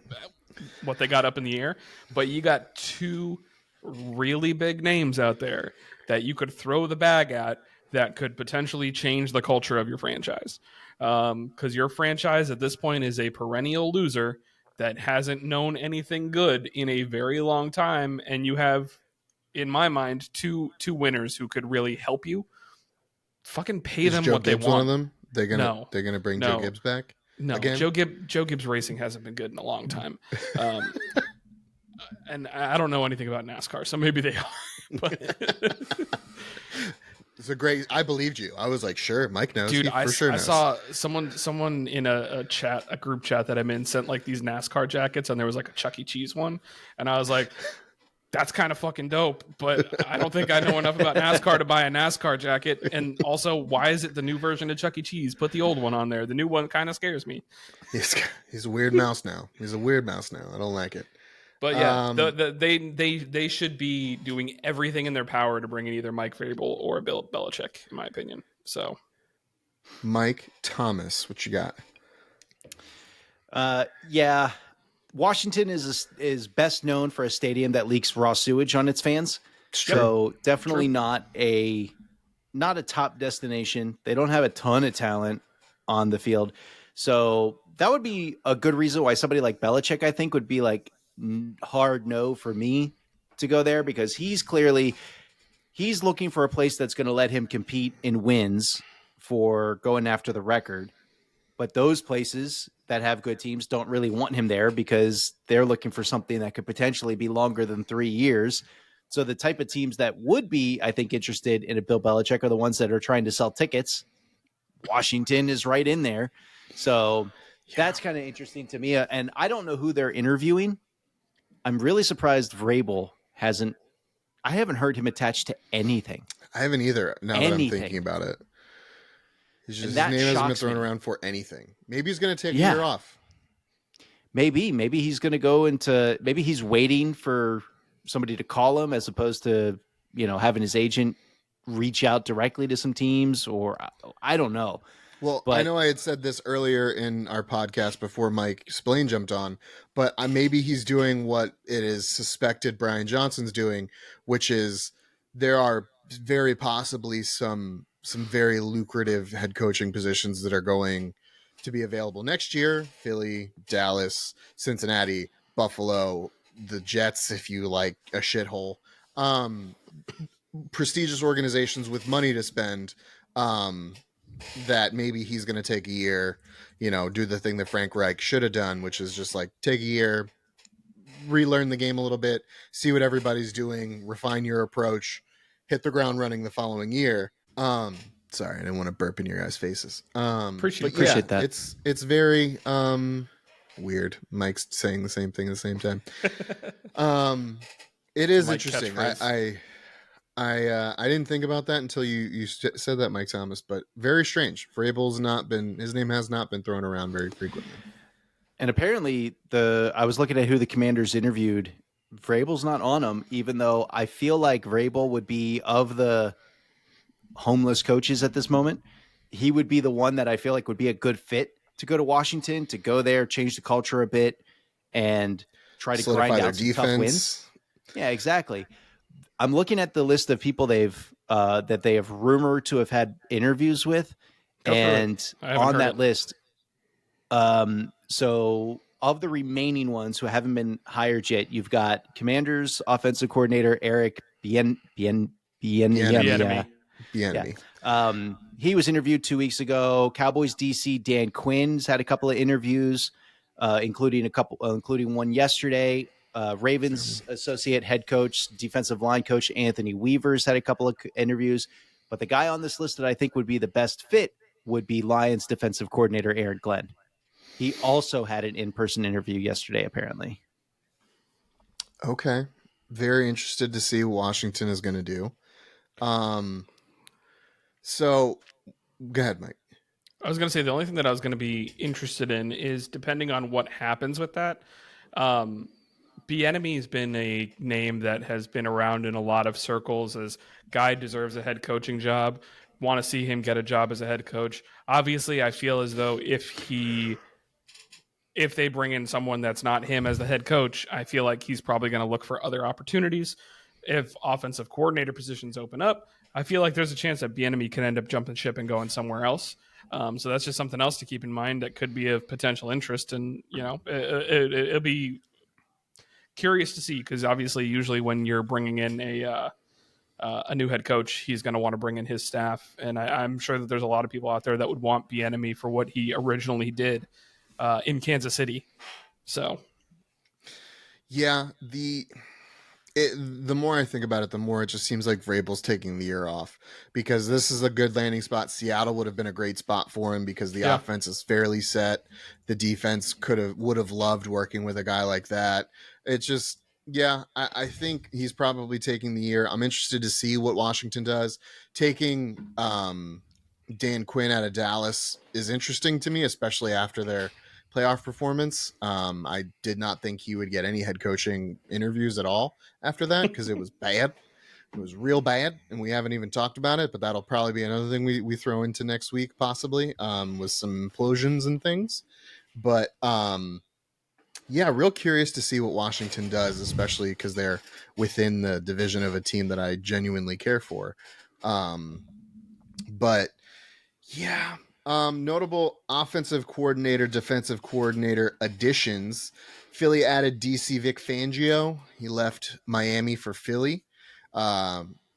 what they got up in the air. But you got 2 really big names out there that you could throw the bag at that could potentially change the culture of your franchise. Because your franchise at this point is a perennial loser that hasn't known anything good in a very long time, and you have, in my mind, two winners who could really help you. Fucking pay them Joe what Gibbs they want. One of them? They're gonna bring Joe Gibbs back. No, again? Joe Gibbs racing hasn't been good in a long time. And I don't know anything about NASCAR, so maybe they are. But it's a great. I believed you. I was like, sure, Mike knows. Dude, he for sure knows. I saw someone in a group chat that I'm in sent like these NASCAR jackets, and there was like a Chuck E. Cheese one, and I was like, that's kind of fucking dope, but I don't think I know enough about NASCAR to buy a NASCAR jacket. And also, why is it the new version of Chuck E. Cheese? Put the old one on there. The new one kind of scares me. He's a weird mouse now. He's a weird mouse now. I don't like it. But yeah, they should be doing everything in their power to bring in either Mike Vrabel or Bill Belichick, in my opinion. So, Mike Thomas, what you got? Yeah, Washington is best known for a stadium that leaks raw sewage on its fans. So definitely not a top destination. They don't have a ton of talent on the field. So that would be a good reason why somebody like Belichick, I think, would be like hard no for me to go there, because he's looking for a place that's going to let him compete in wins for going after the record. But those places that have good teams don't really want him there because they're looking for something that could potentially be longer than 3 years. So the type of teams that would be, I think, interested in a Bill Belichick are the ones that are trying to sell tickets. Washington is right in there. So that's kind of interesting to me. And I don't know who they're interviewing. I'm really surprised Vrabel I haven't heard him attached to anything. I haven't either, now that I'm thinking about it. His name hasn't been thrown around for anything. Maybe he's going to take a year off. Maybe he's going to go into, maybe he's waiting for somebody to call him as opposed to, having his agent reach out directly to some teams, or I don't know. Well, but I know I had said this earlier in our podcast before Mike Splain jumped on, but maybe he's doing what it is suspected Brian Johnson's doing, which is there are very possibly some very lucrative head coaching positions that are going to be available next year. Philly, Dallas, Cincinnati, Buffalo, the Jets, if you like a shithole. Prestigious organizations with money to spend. That maybe he's going to take a year, do the thing that Frank Reich should have done, which is just like take a year, relearn the game a little bit, see what everybody's doing, refine your approach, hit the ground running the following year. Sorry, I didn't want to burp in your guys' faces. Appreciate that. It's very weird. Mike's saying the same thing at the same time. It is Mike interesting. catchphrase. I didn't think about that until you said that, Mike Thomas, but very strange. His name has not been thrown around very frequently. And apparently I was looking at who the Commanders interviewed Vrabel's not on him, even though I feel like Vrabel would be, of the homeless coaches at this moment, he would be the one that I feel like would be a good fit to go to Washington, to go there, change the culture a bit, and try to Solidify grind their out some tough wins. defense. Yeah, exactly. I'm looking at the list of people that they have rumored to have had interviews with, Go through it. and I haven't on heard that it. list, so of the remaining ones who haven't been hired yet, you've got Commanders offensive coordinator Eric Bieniemy. Bieniemy. Yeah. Bieniemy. He was interviewed 2 weeks ago. Cowboys DC Dan Quinn's had a couple of interviews, including one yesterday. Ravens associate head coach, defensive line coach Anthony Weaver's had a couple of interviews, but the guy on this list that I think would be the best fit would be Lions defensive coordinator Aaron Glenn. He also had an in-person interview yesterday, apparently. Okay. Very interested to see what Washington is going to do. So go ahead, Mike. I was going to say the only thing that I was going to be interested in is, depending on what happens with that, Bieniemy has been a name that has been around in a lot of circles as guy deserves a head coaching job. Want to see him get a job as a head coach. Obviously, I feel as though if they bring in someone that's not him as the head coach, I feel like he's probably going to look for other opportunities. If offensive coordinator positions open up, I feel like there's a chance that Bieniemy can end up jumping ship and going somewhere else. So that's just something else to keep in mind that could be of potential interest. And, it'll be curious to see, because obviously usually when you're bringing in a new head coach, he's going to want to bring in his staff. And I'm sure that there's a lot of people out there that would want Bieniemy for what he originally did in Kansas City. So, yeah, the more I think about it, the more it just seems like Vrabel's taking the year off, because this is a good landing spot. Seattle would have been a great spot for him because the offense is fairly set. The defense would have loved working with a guy like that. It's just, I think he's probably taking the year. I'm interested to see what Washington does. Taking Dan Quinn out of Dallas is interesting to me, especially after their playoff performance. I did not think he would get any head coaching interviews at all after that, because it was bad. It was real bad, and we haven't even talked about it, but that'll probably be another thing we throw into next week, possibly, with some implosions and things. But real curious to see what Washington does, especially because they're within the division of a team that I genuinely care for. But yeah, notable offensive coordinator, defensive coordinator additions. Philly added DC Vic Fangio. He left Miami for Philly,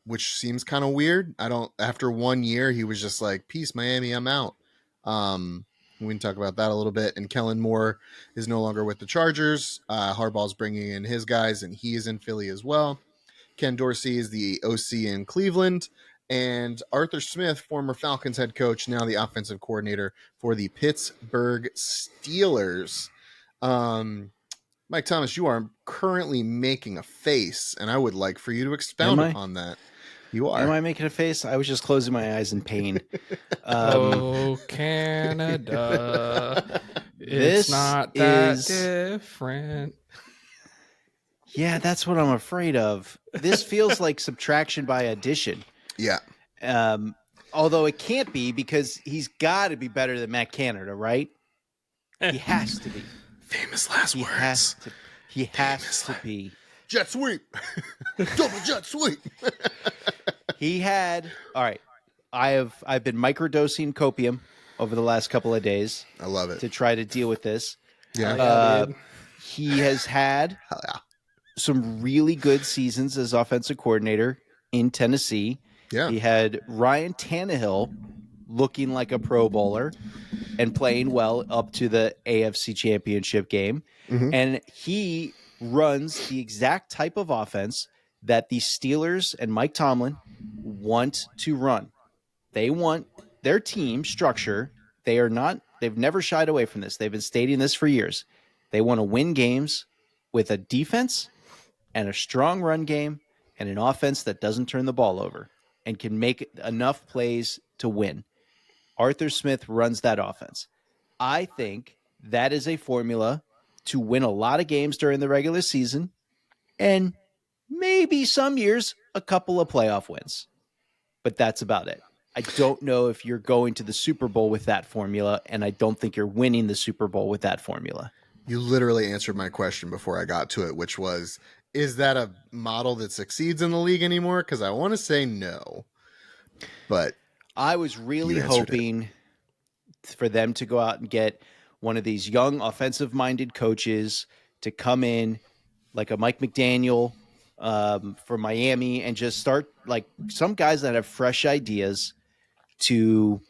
which seems kind of weird. After 1 year, he was just like, peace, Miami, I'm out. We can talk about that a little bit. And Kellen Moore is no longer with the Chargers. Harbaugh's bringing in his guys, and he is in Philly as well. Ken Dorsey is the OC in Cleveland. And Arthur Smith, former Falcons head coach, now the offensive coordinator for the Pittsburgh Steelers. Mike Thomas, you are currently making a face, and I would like for you to expound upon that. You are. Am I making a face? I was just closing my eyes in pain. Oh, Canada. It's not that different. Yeah, that's what I'm afraid of. This feels like subtraction by addition. Yeah. Although it can't be, because he's got to be better than Matt Canada, right? He has to be. Famous last words. He has to be. Jet sweep. Double jet sweep. He had. All right. I've been microdosing copium over the last couple of days. I love it. To try to deal with this. Yeah. He has had some really good seasons as offensive coordinator in Tennessee. Yeah. He had Ryan Tannehill looking like a Pro Bowler and playing well up to the AFC Championship game. Mm-hmm. And he runs the exact type of offense that the Steelers and Mike Tomlin want to run. They want their team structure. They've never shied away from this. They've been stating this for years. They want to win games with a defense and a strong run game and an offense that doesn't turn the ball over and can make enough plays to win. Arthur Smith runs that offense. I think that is a formula to win a lot of games during the regular season and maybe some years a couple of playoff wins. But that's about it. I don't know if you're going to the Super Bowl with that formula, and I don't think you're winning the Super Bowl with that formula. You literally answered my question before I got to it, which was, is that a model that succeeds in the league anymore? Because I want to say no. But I was really hoping for them to go out and get one of these young offensive-minded coaches to come in, like a Mike McDaniel for Miami, and just start like some guys that have fresh ideas to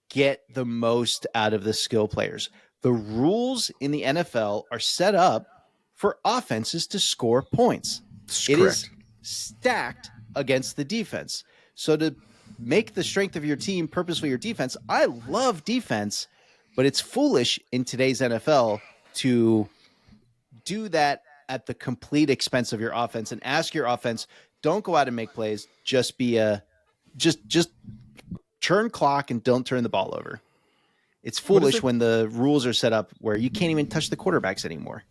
get the most out of the skill players. The rules in the NFL are set up for offenses to score points. It is stacked against the defense. So to make the strength of your team purposefully your defense, I love defense, but it's foolish in today's NFL to do that at the complete expense of your offense and ask your offense, don't go out and make plays, just be just turn clock and don't turn the ball over. It's foolish when the rules are set up where you can't even touch the quarterbacks anymore.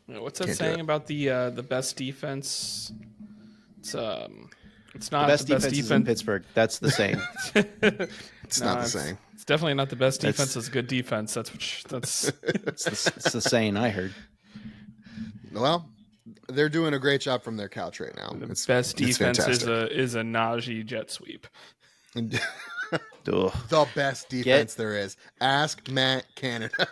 What's that saying about the best defense? It's not the best defense in Pittsburgh. That's the saying. It's not the saying. It's definitely not the best defense. It's good defense. That's it's the saying I heard. Well, they're doing a great job from their couch right now. The best defense is a Najee jet sweep. The best defense there is. Ask Matt Canada.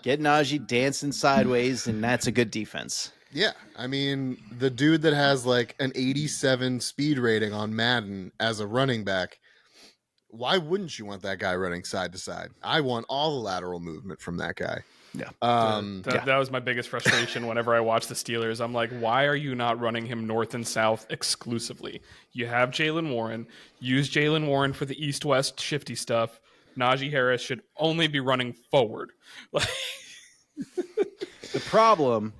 Get Najee dancing sideways, and that's a good defense. Yeah, I mean, the dude that has like an 87 speed rating on Madden as a running back, why wouldn't you want that guy running side to side? I want all the lateral movement from that guy. Yeah. That was my biggest frustration whenever I watch the Steelers. I'm like, why are you not running him north and south exclusively? You have Jalen Warren. Use Jalen Warren for the east-west shifty stuff. Najee Harris should only be running forward. The problem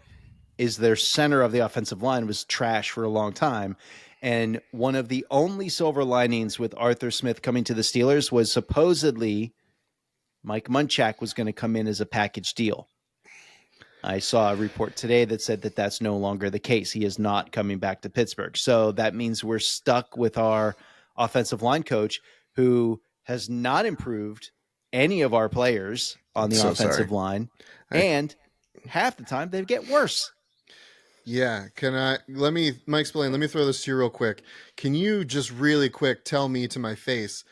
is their center of the offensive line was trash for a long time. And one of the only silver linings with Arthur Smith coming to the Steelers was supposedly Mike Munchak was going to come in as a package deal. I saw a report today that said that that's no longer the case. He is not coming back to Pittsburgh. So that means we're stuck with our offensive line coach who has not improved any of our players on the offensive line. And half the time they get worse. Yeah. Let me throw this to you real quick. Can you just really quick tell me to my face,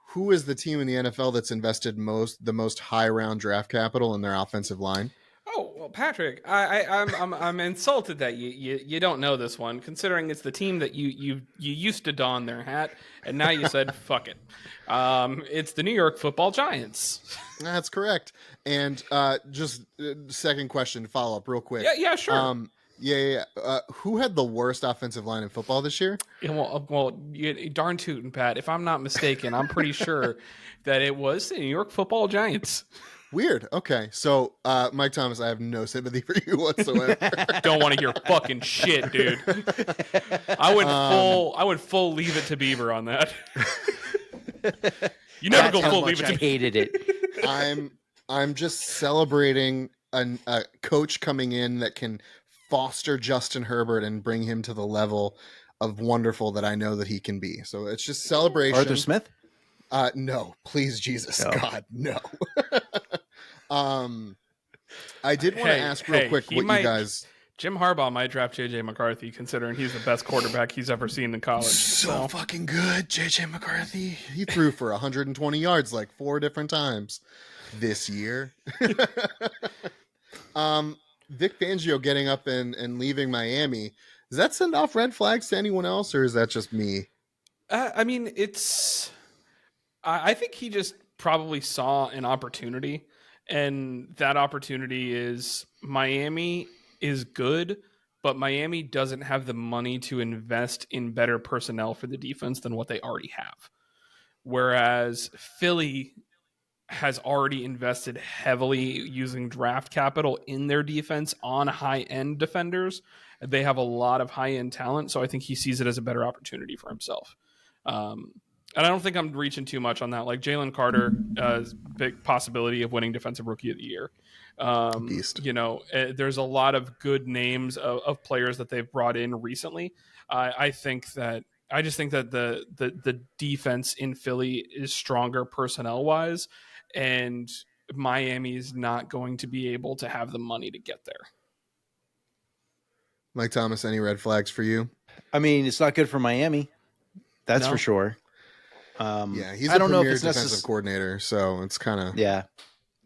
who is the team in the NFL that's invested the most high round draft capital in their offensive line? Oh, well, Patrick, I'm insulted that you don't know this one, considering it's the team that you used to don their hat, and now you said fuck it. It's the New York Football Giants. That's correct. And just second question to follow up real quick. Yeah, sure. Who had the worst offensive line in football this year? Yeah, well, darn tootin', Pat. If I'm not mistaken, I'm pretty sure that it was the New York Football Giants. Weird. Okay, so Mike Thomas, I have no sympathy for you whatsoever. Don't want to hear fucking shit, dude. I went full Leave It to Beaver on that. You never go full Leave It to Beaver. I hated it. I'm just celebrating a coach coming in that can foster Justin Herbert and bring him to the level of wonderful that I know that he can be. So it's just celebration. Arthur Smith? No, please, Jesus, God, no. I did want to ask real quick what you guys. Jim Harbaugh might draft JJ McCarthy, considering he's the best quarterback he's ever seen in college. So fucking good, JJ McCarthy. He threw for 120 yards like 4 different times this year. Vic Fangio getting up and leaving Miami, does that send off red flags to anyone else, or is that just me? I mean, I think he just probably saw an opportunity, and that opportunity is Miami is good, but Miami doesn't have the money to invest in better personnel for the defense than what they already have. Whereas Philly has already invested heavily using draft capital in their defense on high-end defenders. They have a lot of high-end talent, so I think he sees it as a better opportunity for himself. And I don't think I'm reaching too much on that. Like Jalen Carter, big possibility of winning Defensive Rookie of the Year. Beast. There's a lot of good names of players that they've brought in recently. I think that I just think that the defense in Philly is stronger personnel wise, and Miami is not going to be able to have the money to get there. Mike Thomas, any red flags for you? I mean, it's not good for Miami. That's No? for sure. Yeah, he's I a don't know if premier it's defensive coordinator, so it's kind of Yeah.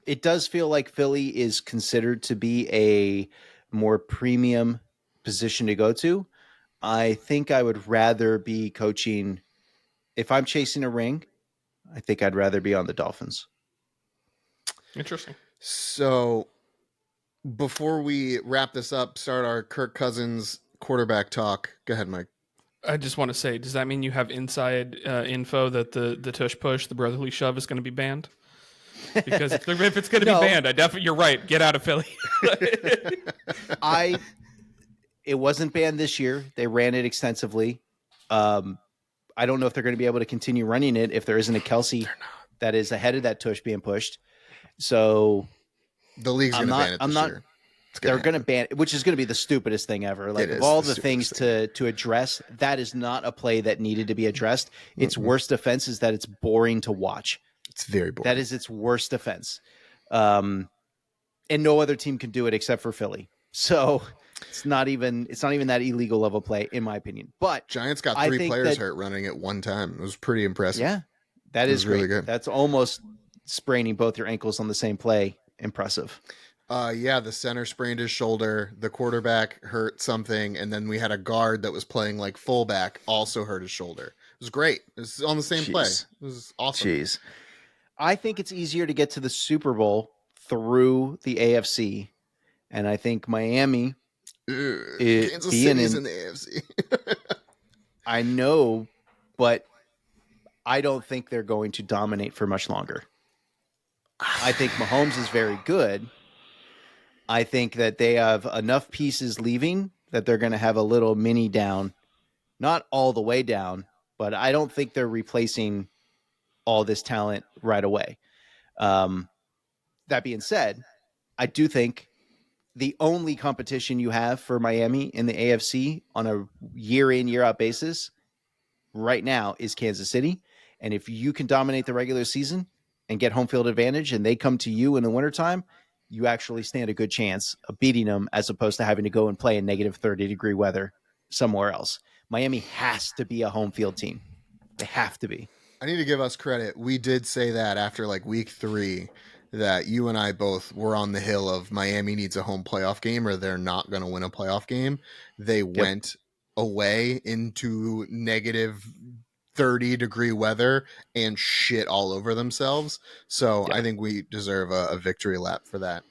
It does feel like Philly is considered to be a more premium position to go to. I think I would rather be coaching. If I'm chasing a ring, I think I'd rather be on the Dolphins. Interesting. So. Before we wrap this up, start our Kirk Cousins quarterback talk. Go ahead, Mike. I just want to say, does that mean you have inside info that the tush push, the brotherly shove, is going to be banned? Because if it's going to No. be banned, you're right. Get out of Philly. It wasn't banned this year. They ran it extensively. I don't know if they're going to be able to continue running it if there isn't a Kelsey that is ahead of that tush being pushed. So the league's going to ban it this year. They're going to ban it, which is going to be the stupidest thing ever. Like, of all the things to address, that is not a play that needed to be addressed. Its worst offense is that it's boring to watch. It's very boring. That is its worst offense. And no other team can do it except for Philly. So it's not even that illegal of a play, in my opinion. But Giants got 3 players hurt running at one time. It was pretty impressive. Yeah, that is really great. good. That's almost spraining both your ankles on the same play. Impressive. The center sprained his shoulder. The quarterback hurt something, and then we had a guard that was playing like fullback also hurt his shoulder. It was great. It was on the same play. It was awesome. Jeez. I think it's easier to get to the Super Bowl through the AFC, and I think Miami Kansas City's in the AFC. I know, but I don't think they're going to dominate for much longer. I think Mahomes is very good. I think that they have enough pieces leaving that they're going to have a little mini down, not all the way down, but I don't think they're replacing all this talent right away. That being said, I do think the only competition you have for Miami in the AFC on a year in, year out basis right now is Kansas City. And if you can dominate the regular season and get home field advantage and they come to you in the wintertime, you actually stand a good chance of beating them as opposed to having to go and play in negative 30-degree weather somewhere else. Miami has to be a home field team. They have to be. I need to give us credit. We did say that after like week 3 that you and I both were on the hill of Miami needs a home playoff game or they're not going to win a playoff game. They went away into negative 30-degree weather and shit all over themselves. So I think we deserve a victory lap for that.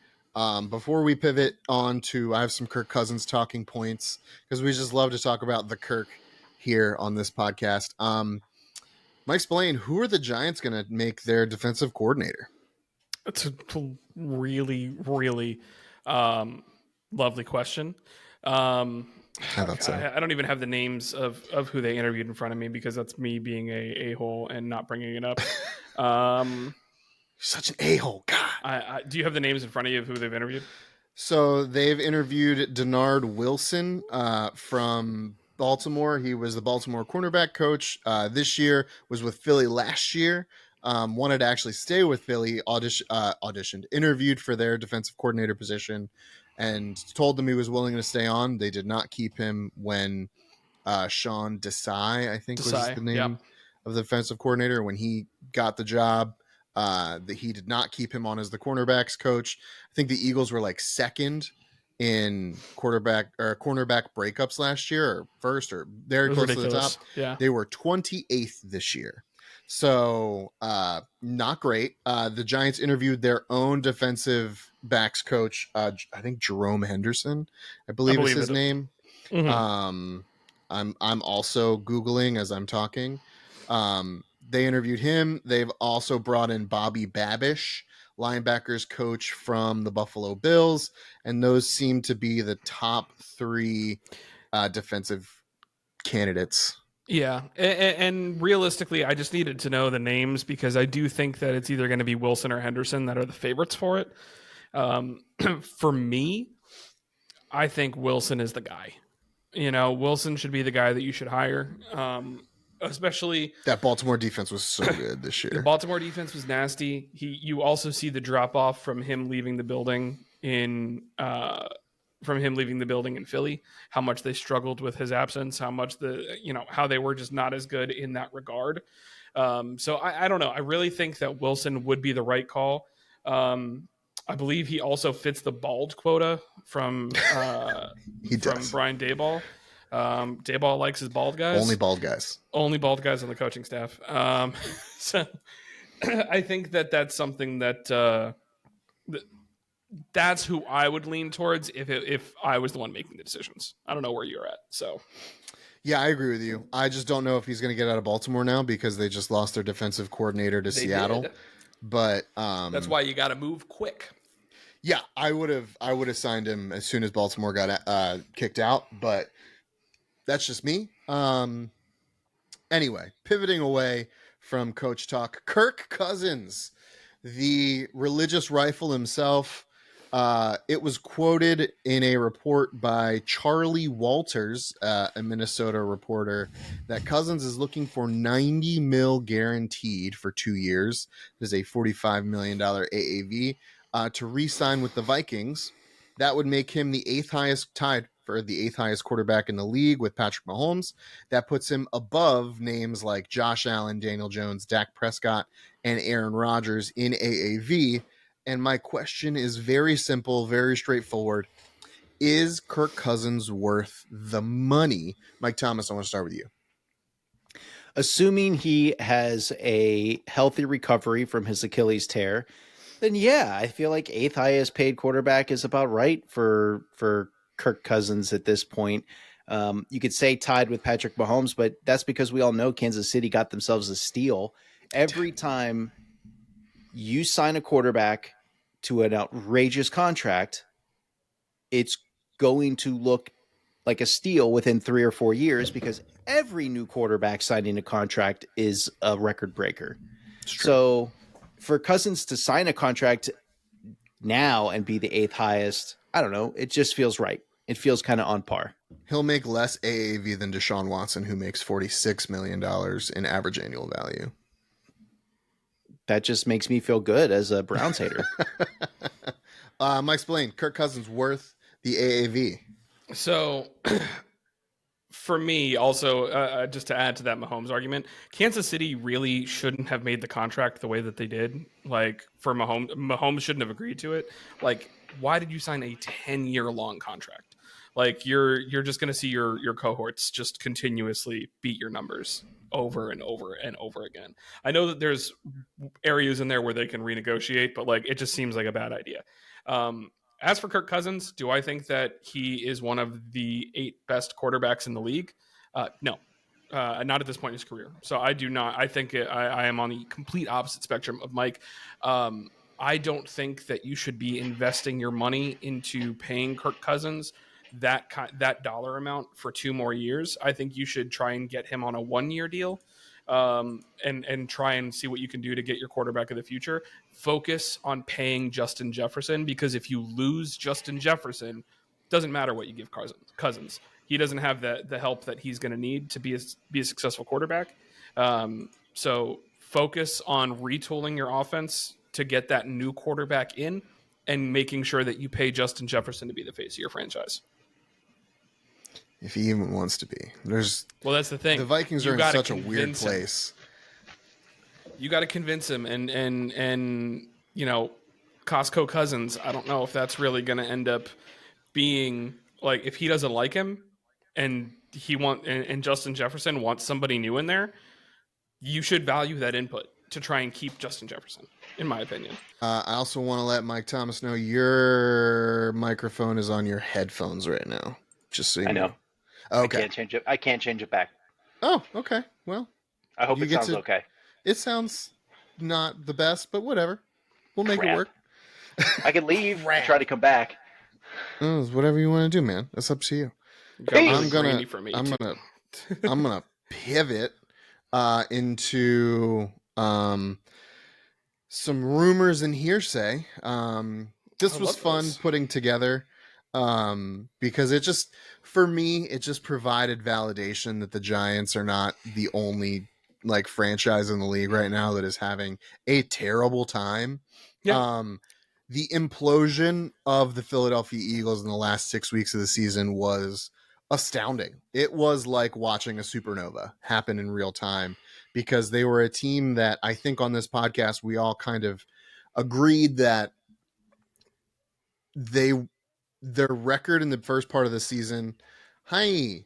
Before we pivot on to, I have some Kirk Cousins talking points because we just love to talk about the Kirk here on this podcast. Mike Spillane, who are the Giants going to make their defensive coordinator? That's a really, really lovely question. I thought so. I don't even have the names of who they interviewed in front of me because that's me being a hole and not bringing it up. Such an a-hole. God. Do you have the names in front of you of who they've interviewed? So they've interviewed Denard Wilson from Baltimore. He was the Baltimore cornerback coach this year, was with Philly last year. Wanted to actually stay with Philly, auditioned, interviewed for their defensive coordinator position, and told them he was willing to stay on. They did not keep him when Sean Desai, I think was the name of the defensive coordinator. When he got the job, that he did not keep him on as the cornerbacks coach. I think the Eagles were like second in cornerback breakups last year, or first, or very close to the top. Yeah. They were 28th this year. So not great. The Giants interviewed their own defensive backs coach, I think Jerome Henderson, I believe is his name. Mm-hmm. I'm also Googling as I'm talking. They interviewed him. They've also brought in Bobby Babish, linebackers coach from the Buffalo Bills, and those seem to be the top 3 defensive candidates Yeah, and realistically, I just needed to know the names because I do think that it's either going to be Wilson or Henderson that are the favorites for it. For me, I think Wilson is the guy. Wilson should be the guy that you should hire. Especially That Baltimore defense was so good this the year. Baltimore defense was nasty. You also see the drop off from him leaving the building in Philly, how much they struggled with his absence, how much how they were just not as good in that regard. So I don't know. I really think that Wilson would be the right call. I believe he also fits the bald quota from He does. Brian Daboll. Daboll likes his bald guys. Only bald guys. Only bald guys on the coaching staff. So I think that that's something that that's who I would lean towards if I was the one making the decisions. I don't know where you're at. So yeah, I agree with you. I just don't know if he's going to get out of Baltimore now because they just lost their defensive coordinator to Seattle. Did. But that's why you got to move quick. Yeah, I would have signed him as soon as Baltimore got kicked out, but that's just me. Anyway, pivoting away from coach talk, Kirk Cousins, the religious rifle himself. It was quoted in a report by Charlie Walters, a Minnesota reporter, that Cousins is looking for $90 million guaranteed for 2 years. There's a $45 million AAV to re-sign with the Vikings. That would make him the tied for the eighth highest quarterback in the league with Patrick Mahomes. That puts him above names like Josh Allen, Daniel Jones, Dak Prescott, and Aaron Rodgers in AAV. And my question is very simple, very straightforward. Is Kirk Cousins worth the money? Mike Thomas, I want to start with you. Assuming he has a healthy recovery from his Achilles tear, then yeah, I feel like eighth highest paid quarterback is about right for Kirk Cousins at this point. You could say tied with Patrick Mahomes, but that's because we all know Kansas City got themselves a steal. Every time you sign a quarterback to an outrageous contract, it's going to look like a steal within 3 or 4 years because every new quarterback signing a contract is a record breaker. So for Cousins to sign a contract now and be the eighth highest, I don't know. It just feels right. It feels kind of on par. He'll make less AAV than Deshaun Watson, who makes $46 million in average annual value. That just makes me feel good as a Browns hater. Mike Spillane, Kirk Cousins worth the AAV. So for me, also, just to add to that Mahomes argument, Kansas City really shouldn't have made the contract the way that they did. Like, for Mahomes shouldn't have agreed to it. Like, why did you sign a 10-year-long contract? Like, you're just going to see your cohorts just continuously beat your numbers over and over and over again. I know that there's areas in there where they can renegotiate, but like, it just seems like a bad idea. As for Kirk Cousins, do I think that he is one of the 8 best quarterbacks in the league? No, not at this point in his career. So I do not. I think I am on the complete opposite spectrum of Mike. I don't think that you should be investing your money into paying Kirk Cousins that dollar amount for 2 more years. I think you should try and get him on a 1-year deal. And try and see what you can do to get your quarterback of the future. Focus on paying Justin Jefferson, because if you lose Justin Jefferson, doesn't matter what you give Cousins. He doesn't have the help that he's going to need to be a successful quarterback. So focus on retooling your offense to get that new quarterback in and making sure that you pay Justin Jefferson to be the face of your franchise. If he even wants to be. Well, that's the thing. The Vikings are in such a weird place. You got to convince him, and Costco Cousins, I don't know if that's really going to end up being like, if he doesn't like him and and Justin Jefferson wants somebody new in there, you should value that input to try and keep Justin Jefferson, in my opinion. I also want to let Mike Thomas know your microphone is on your headphones right now. Just so you know. Okay. I can't change it back. Oh, okay. Well, I hope it sounds okay. It sounds not the best, but whatever. We'll make it work. I can leave and try to come back. It's whatever you want to do, man. That's up to you. I'm gonna pivot into some rumors and hearsay. This was fun putting together because it just, for me, it just provided validation that the Giants are not the only like franchise in the league right now that is having a terrible time. Yeah. The implosion of the Philadelphia Eagles in the last 6 weeks of the season was astounding. It was like watching a supernova happen in real time, because they were a team that I think on this podcast we all kind of agreed that their record in the first part of the season. Hi,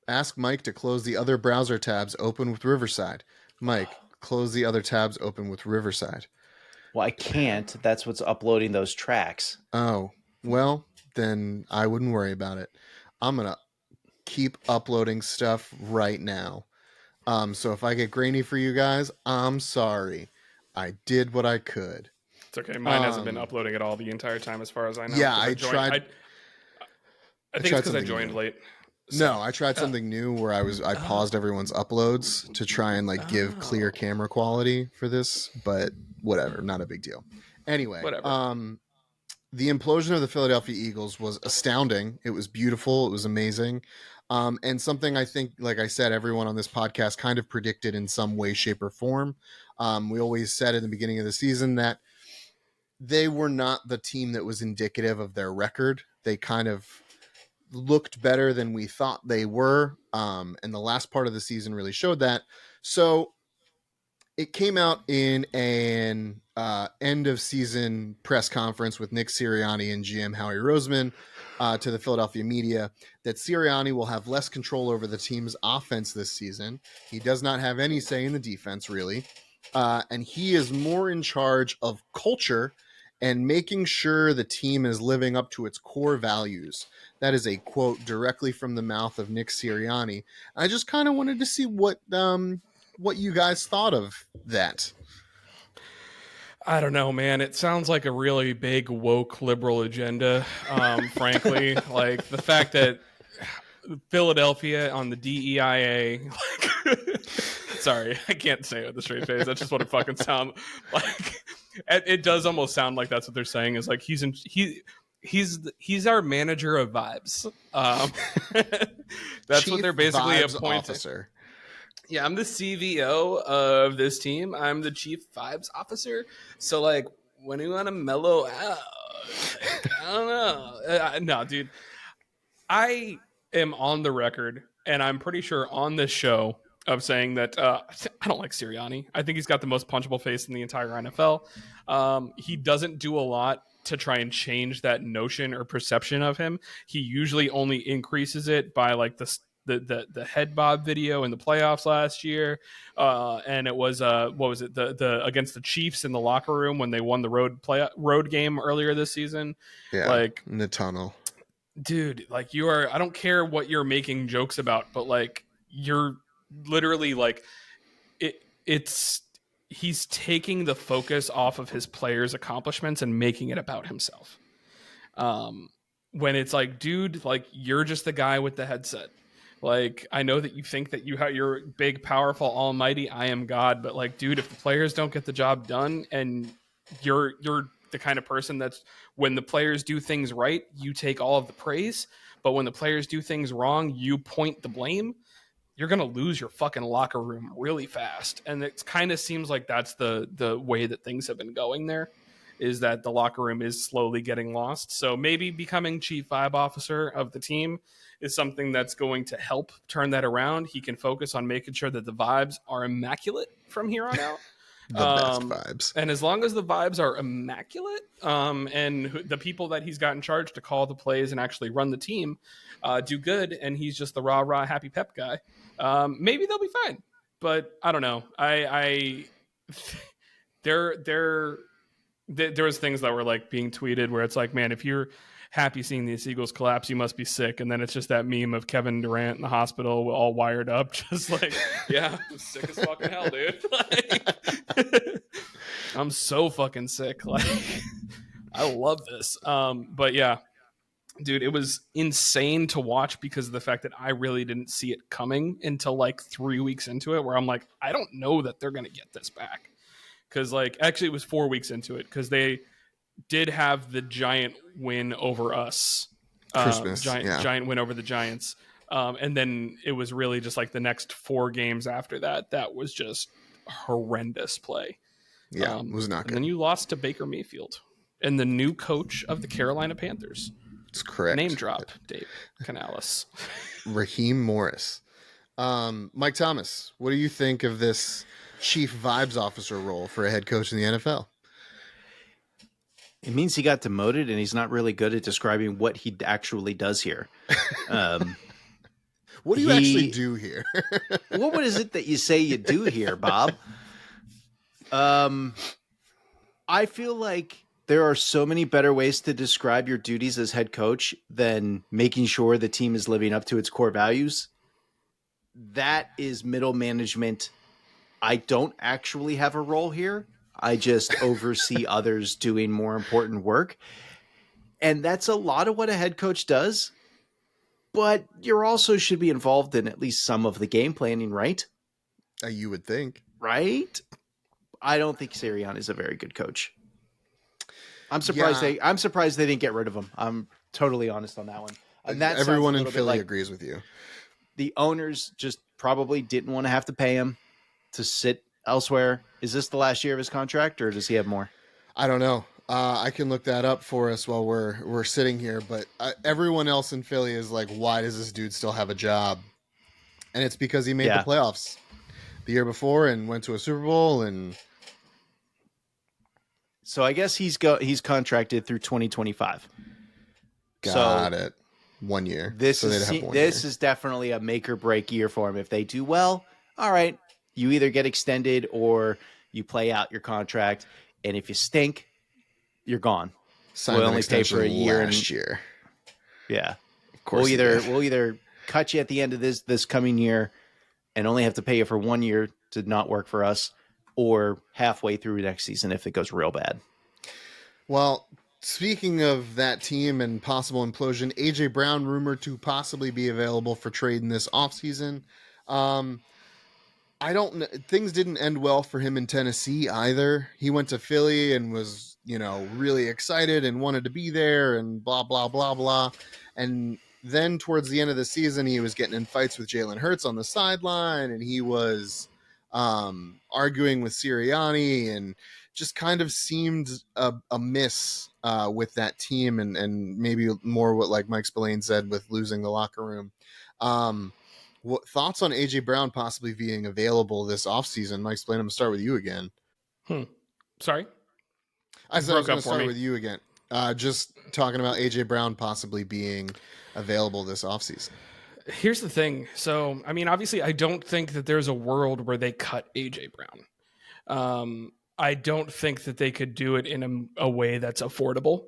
ask Mike to close the other browser tabs open with Riverside. Mike, close the other tabs open with Riverside. Well, I can't. That's what's uploading those tracks. Oh, well, then I wouldn't worry about it. I'm gonna keep uploading stuff right now. So if I get grainy for you guys, I'm sorry. I did what I could. It's okay. Mine hasn't been uploading at all the entire time, as far as I know. Yeah, I tried. I think it's because I joined late. So, no, I tried something new where I paused everyone's uploads to try and like give clear camera quality for this, but whatever, not a big deal. Anyway, whatever. The implosion of the Philadelphia Eagles was astounding. It was beautiful. It was amazing. And something I think, like I said, everyone on this podcast kind of predicted in some way, shape, or form. We always said in the beginning of the season that they were not the team that was indicative of their record. They kind of looked better than we thought they were. And the last part of the season really showed that. So it came out in an end of season press conference with Nick Sirianni and GM Howie Roseman to the Philadelphia media that Sirianni will have less control over the team's offense this season. He does not have any say in the defense, really. And he is more in charge of culture and making sure the team is living up to its core values. That is a quote directly from the mouth of Nick Sirianni. I just kind of wanted to see what you guys thought of that. I don't know, man. It sounds like a really big woke liberal agenda. Frankly, like the fact that Philadelphia on the DEIA. Sorry, I can't say it with a straight face. That's just what it fucking sounds like. It does almost sound like that's what they're saying. Is like he's our manager of vibes. That's Chief what they're basically appointing. Officer. Yeah, I'm the CVO of this team. I'm the chief vibes officer. So like, when you want to mellow out, like, I don't know. No, dude. I am on the record, and I'm pretty sure on this show, of saying that I don't like Sirianni. I think he's got the most punchable face in the entire NFL. He doesn't do a lot to try and change that notion or perception of him. He usually only increases it by like the head bob video in the playoffs last year, and it was what was it, the against the Chiefs in the locker room when they won the road game earlier this season. Yeah, like in the tunnel, dude. Like you are. I don't care what you're making jokes about, but like you're literally like it's he's taking the focus off of his players' accomplishments and making it about himself. When it's like, dude, like you're just the guy with the headset. Like, I know that you think that you're big, powerful, almighty, I am God, but like, dude, if the players don't get the job done and you're the kind of person that's, when the players do things right, you take all of the praise, but when the players do things wrong, you point the blame, you're going to lose your fucking locker room really fast. And it kind of seems like that's the way that things have been going there, is that the locker room is slowly getting lost. So maybe becoming chief vibe officer of the team is something that's going to help turn that around. He can focus on making sure that the vibes are immaculate from here on out. The best vibes. And as long as the vibes are immaculate, and the people that he's got in charge to call the plays and actually run the team do good, and he's just the rah happy pep guy, maybe they'll be fine. But I don't know. There was things that were like being tweeted where it's like, man, if you're happy seeing the Eagles collapse, you must be sick. And then it's just that meme of Kevin Durant in the hospital all wired up, just like, yeah, I'm sick as fucking hell, dude. Like, I'm so fucking sick. Like, I love this. But yeah, dude, it was insane to watch because of the fact that I really didn't see it coming until like 3 weeks into it, where I'm like, I don't know that they're going to get this back. Because like, actually it was 4 weeks into it, because they did have the giant win over us. Christmas, yeah. Giant win over the Giants. And then it was really just like the next 4 games after that. That was just horrendous play. Yeah, it was not good. And then you lost to Baker Mayfield and the new coach of the Carolina Panthers. It's correct. Name drop, Dave Canales. Raheem Morris. Mike Thomas, what do you think of this chief vibes officer role for a head coach in the NFL? It means he got demoted and he's not really good at describing what he actually does here. What do you actually do here? What is it that you say you do here, Bob? I feel like there are so many better ways to describe your duties as head coach than making sure the team is living up to its core values. That is middle management. I don't actually have a role here. I just oversee others doing more important work. And that's a lot of what a head coach does. But you also should be involved in at least some of the game planning, right? You would think. Right? I don't think Sirianni is a very good coach. I'm surprised they didn't get rid of him. I'm totally honest on that one. And that everyone in Philly agrees with you. The owners just probably didn't want to have to pay him to sit elsewhere. Is this the last year of his contract, or does he have more? I don't know. I can look that up for us while we're sitting here. But everyone else in Philly is like, why does this dude still have a job? And it's because he made the playoffs the year before and went to a Super Bowl. And so I guess he's contracted through 2025. Got it. 1 year. This is definitely a make or break year for him. If they do well, all right, you either get extended or you play out your contract. And if you stink, you're gone. We'll only pay for a year last year. Yeah. Of course. We'll either cut you at the end of this coming year and only have to pay you for 1 year to not work for us, or halfway through next season if it goes real bad. Well, speaking of that team and possible implosion, A.J. Brown rumored to possibly be available for trade in this offseason. I don't know. Things didn't end well for him in Tennessee either. He went to Philly and was, really excited and wanted to be there and blah, blah, blah, blah. And then towards the end of the season, he was getting in fights with Jalen Hurts on the sideline, and he was arguing with Sirianni, and just kind of seemed a miss with that team, and maybe more what, like Mike Spillane said, with losing the locker room. What thoughts on A.J. Brown possibly being available this offseason? Mike Spillane, I'm going to start with you again. Sorry? I said I was going to start with you again. Just talking about A.J. Brown possibly being available this offseason. Here's the thing. So, I mean, obviously, I don't think that there's a world where they cut A.J. Brown. I don't think that they could do it in a way that's affordable.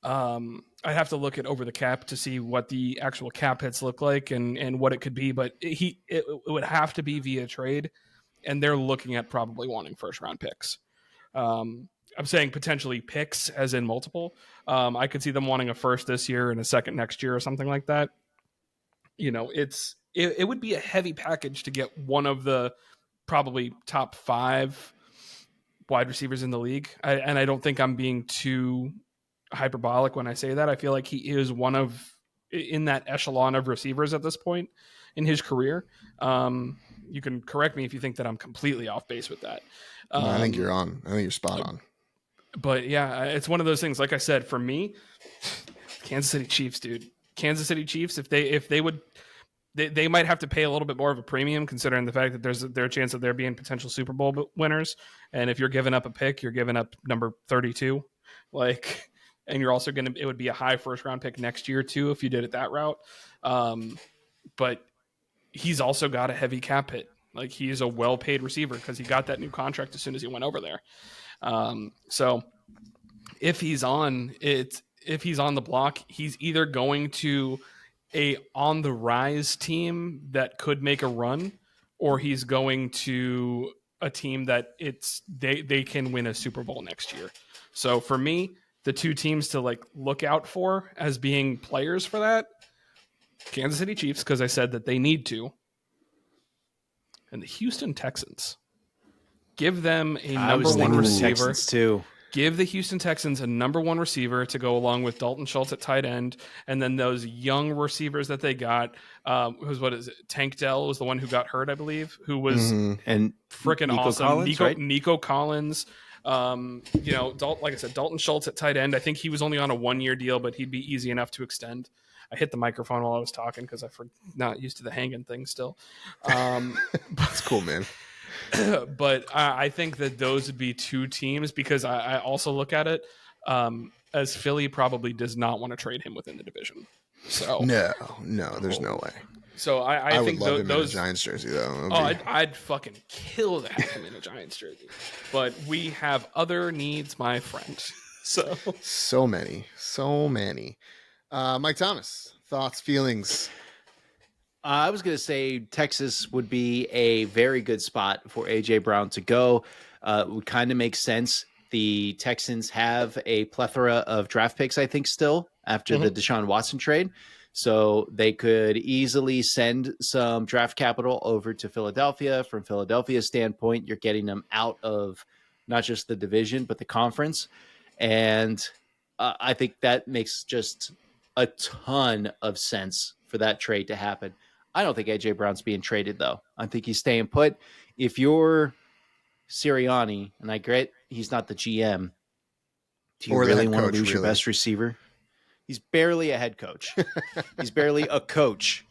I'd have to look at over the cap to see what the actual cap hits look like and what it could be, but it would have to be via trade, and they're looking at probably wanting first round picks. I'm saying potentially picks as in multiple. I could see them wanting a first this year and a second next year or something like that. It would be a heavy package to get one of the probably top 5 wide receivers in the league. And I don't think I'm being too hyperbolic when I say that. I feel like he is in that echelon of receivers at this point in his career. You can correct me if you think that I'm completely off base with that. No, I think you're on. I think you're spot on. But yeah, it's one of those things. Like I said, for me, Kansas City Chiefs, dude. Kansas City Chiefs, if they would, they might have to pay a little bit more of a premium, considering the fact that there's a chance of there being potential Super Bowl winners. And if you're giving up a pick, you're giving up number 32. And you're also it would be a high first round pick next year too, if you did it that route. But he's also got a heavy cap hit. Like, he is a well-paid receiver because he got that new contract as soon as he went over there. So if he's on the block, he's either going to a on the rise team that could make a run, or he's going to a team that they can win a Super Bowl next year. So for me, the two teams to like look out for as being players for that, Kansas City Chiefs, because I said that they need to, and the Houston Texans. Give them a number one receiver. Texans too. Give the Houston Texans a number one receiver to go along with Dalton Schultz at tight end, and then those young receivers that they got. Tank Dell was the one who got hurt, I believe, who was and freaking awesome. Collins, right? Nico Collins. Like I said, Dalton Schultz at tight end. I think he was only on a 1-year deal, but he'd be easy enough to extend. I hit the microphone while I was talking because I'm not used to the hanging thing still. That's cool, man. But I think that those would be two teams because I also look at it as Philly probably does not want to trade him within the division. So no, there's no way. So I think would love him those in a Giants jersey though. I'd fucking kill to have him in a Giants jersey. But we have other needs, my friend. So many. Mike Thomas, thoughts, feelings. I was going to say Texas would be a very good spot for A.J. Brown to go. It would kind of make sense. The Texans have a plethora of draft picks, I think, still after the Deshaun Watson trade. So they could easily send some draft capital over to Philadelphia. From Philadelphia's standpoint, you're getting them out of not just the division, but the conference. And I think that makes just a ton of sense for that trade to happen. I don't think A.J. Brown's being traded, though. I think he's staying put. If you're Sirianni, and I get he's not the GM, do you really want to lose your best receiver? He's barely a head coach. He's barely a coach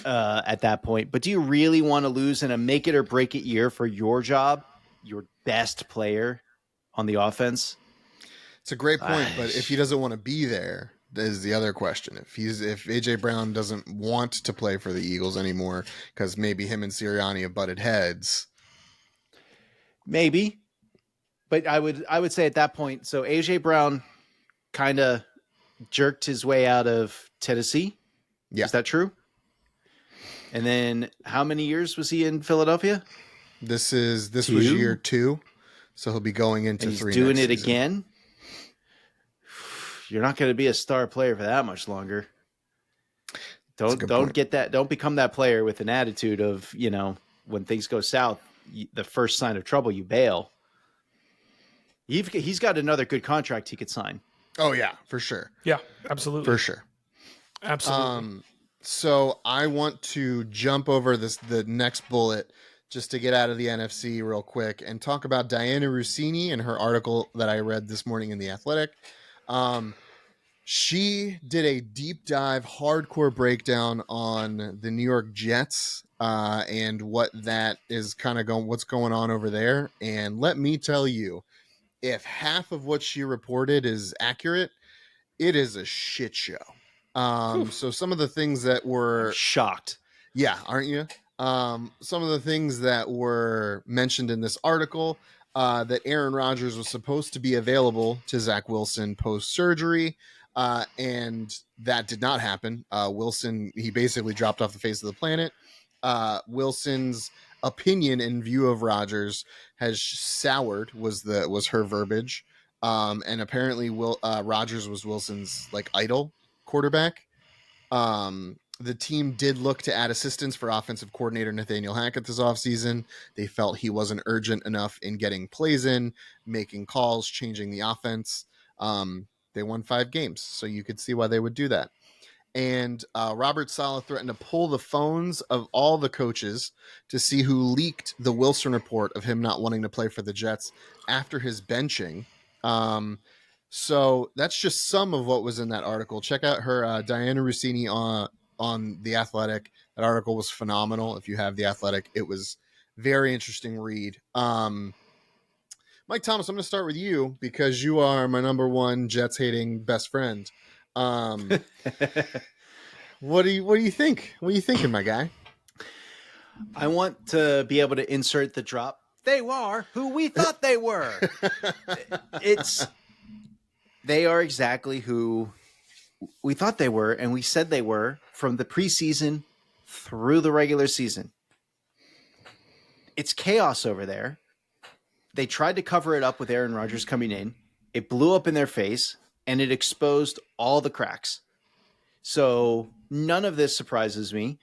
at that point. But do you really want to lose in a make-it-or-break-it year for your job, your best player on the offense? It's a great point, but if he doesn't want to be there, is the other question. If A.J. Brown doesn't want to play for the Eagles anymore because maybe him and Sirianni have butted heads. Maybe. But I would say at that point, so A.J. Brown kind of jerked his way out of Tennessee. Yeah. Is that true? And then how many years was he in Philadelphia? This was year 2. So he'll be going into 3 doing next it season. Again. You're not going to be a star player for that much longer. Don't get that. Don't become that player with an attitude of, when things go south, the first sign of trouble, you bail. He's got another good contract he could sign. Oh yeah, for sure. Yeah, absolutely. For sure. Absolutely. So I want to jump over the next bullet just to get out of the NFC real quick and talk about Diana Rossini and her article that I read this morning in The Athletic. She did a deep dive, hardcore breakdown on the New York Jets and what that is what's going on over there. And let me tell you, if half of what she reported is accurate, it is a shit show. So some of the things that were I'm shocked. Yeah, aren't you? Some of the things that were mentioned in this article, that Aaron Rodgers was supposed to be available to Zach Wilson post-surgery, and that did not happen. Wilson, he basically dropped off the face of the planet. Wilson's opinion in view of Rodgers has soured, was her verbiage. And apparently Rodgers was Wilson's idol quarterback. The team did look to add assistance for offensive coordinator Nathaniel Hackett this offseason. They felt he wasn't urgent enough in getting plays in, making calls, changing the offense. They won 5 games, so you could see why they would do that. And Robert Saleh threatened to pull the phones of all the coaches to see who leaked the Wilson report of him not wanting to play for the Jets after his benching. So that's just some of what was in that article. Check out her Diana Rossini on The Athletic. That article was phenomenal. If you have The Athletic, it was very interesting read. Mike Thomas, I'm going to start with you because you are my number one Jets hating best friend. What do you think? What are you thinking, my guy? I want to be able to insert the drop. They were who we thought they were. They are exactly who we thought they were, and we said they were from the preseason through the regular season. It's chaos over there. They tried to cover it up with Aaron Rodgers coming in. It blew up in their face. and it exposed all the cracks. So none of this surprises me.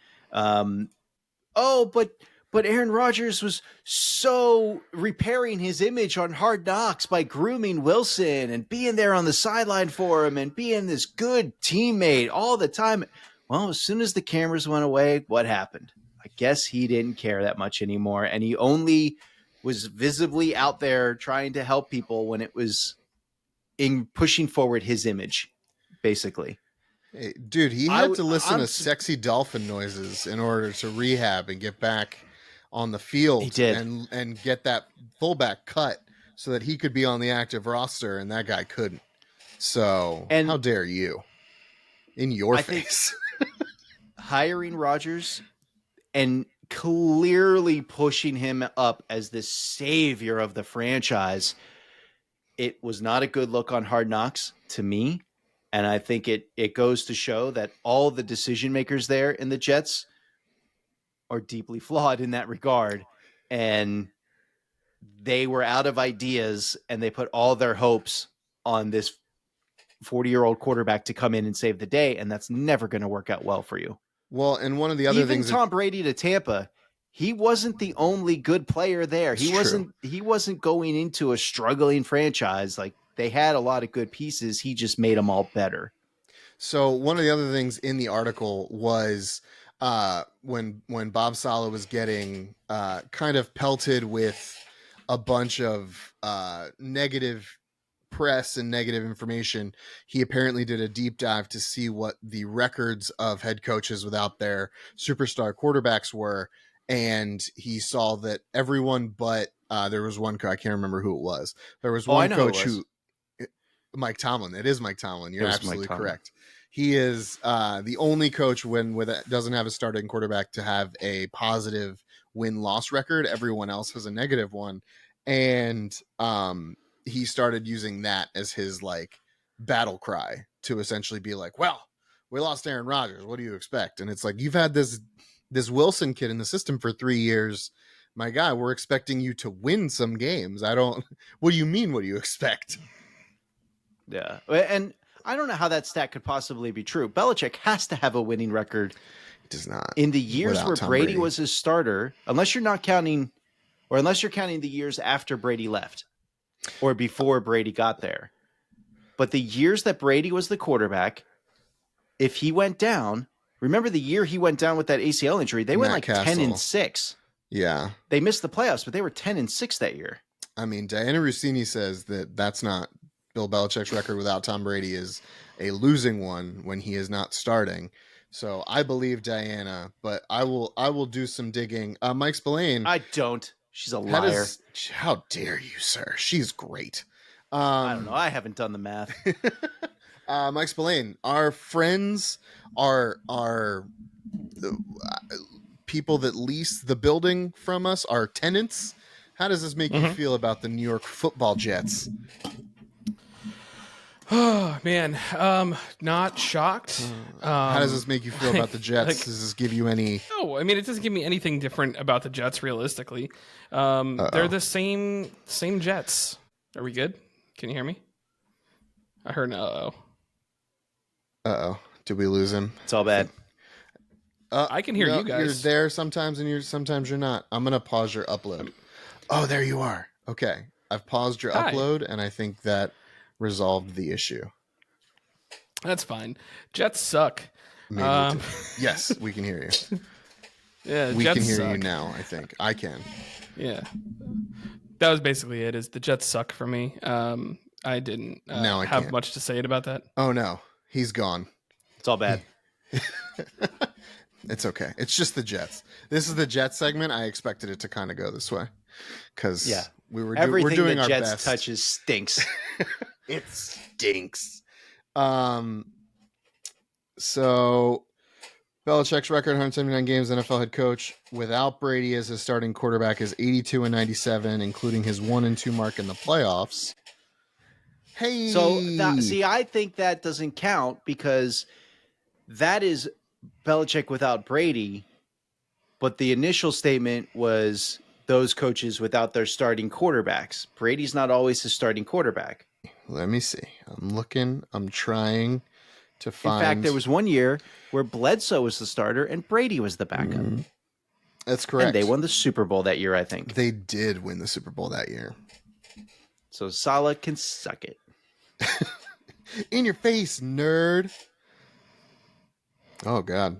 But Aaron Rodgers was so repairing his image on Hard Knocks by grooming Wilson and being there on the sideline for him and being this good teammate all the time. Well, as soon as the cameras went away, what happened? I guess he didn't care that much anymore, and he only was visibly out there trying to help people when it was in pushing forward his image, basically. Hey, dude, he had to listen to sexy dolphin noises in order to rehab and get back on the field. He did. And get that fullback cut so that he could be on the active roster, and that guy couldn't. So how dare you? In your face. Hiring Rodgers and clearly pushing him up as the savior of the franchise, it was not a good look on Hard Knocks to me. And I think it goes to show that all the decision makers there in the Jets are deeply flawed in that regard. And they were out of ideas, and they put all their hopes on this 40-year-old quarterback to come in and save the day. And that's never going to work out well for you. Well, and one of the other things, Tom Brady to Tampa, he wasn't the only good player there. He wasn't going into a struggling franchise. Like, they had a lot of good pieces. He just made them all better. So one of the other things in the article was when Bob Saleh was getting kind of pelted with a bunch of negative press and negative information, he apparently did a deep dive to see what the records of head coaches without their superstar quarterbacks were. And he saw that everyone but there was one, I can't remember who it was. There was one coach who, Mike Tomlin. It is Mike Tomlin. You're absolutely correct. He is the only coach doesn't have a starting quarterback to have a positive win-loss record. Everyone else has a negative one. And he started using that as his like battle cry to essentially be like, well, we lost Aaron Rodgers. What do you expect? And it's like, you've had this Wilson kid in the system for 3 years. My guy, we're expecting you to win some games. What do you mean? What do you expect? Yeah. And I don't know how that stat could possibly be true. Belichick has to have a winning record. He does not. In the years where Brady was his starter, unless you're counting the years after Brady left or before Brady got there. But the years that Brady was the quarterback, if he went down, remember the year he went down with that ACL injury, they went like 10-6. Yeah. They missed the playoffs, but they were 10-6 that year. I mean, Diana Rossini says that's not Bill Belichick's record without Tom Brady is a losing one when he is not starting. So I believe Diana, but I will do some digging. Mike Spillane. I don't. She's a liar. How dare you, sir? She's great. I don't know. I haven't done the math. Mike Spillane, our friends are people that lease the building from us, our tenants. How does this make you feel about the New York Football Jets? Oh man, not shocked. How does this make you feel about the Jets? Does this give you any? No, I mean it doesn't give me anything different about the Jets. Realistically, they're the same Jets. Are we good? Can you hear me? I heard an Uh-oh. Did we lose him? It's all bad. I can hear you guys. You're there sometimes and sometimes you're not. I'm gonna pause your upload. Oh, there you are. Okay, I've paused your upload, and I think that resolved the issue. That's fine. Jets suck. Yes, we can hear you. Yeah, we Jets can hear suck. you now. I think I can. Yeah, that was basically it. Is the Jets suck for me? I didn't have much to say about that. Oh no, he's gone. It's all bad. It's okay. It's just the Jets. This is the Jets segment. I expected it to kind of go this way because we're doing the our Jets best. Touches stinks. It stinks. So Belichick's record, 179 games, NFL head coach without Brady as his starting quarterback is 82-97, including his 1-2 mark in the playoffs. Hey, so I think that doesn't count because that is Belichick without Brady, but the initial statement was those coaches without their starting quarterbacks. Brady's not always his starting quarterback. Let me see. I'm looking. I'm trying to In find. fact, there was one year where Bledsoe was the starter and Brady was the backup. That's correct. And they won the Super Bowl that year, I think. They did win the Super Bowl that year. So Saleh can suck it. In your face, nerd. Oh, God.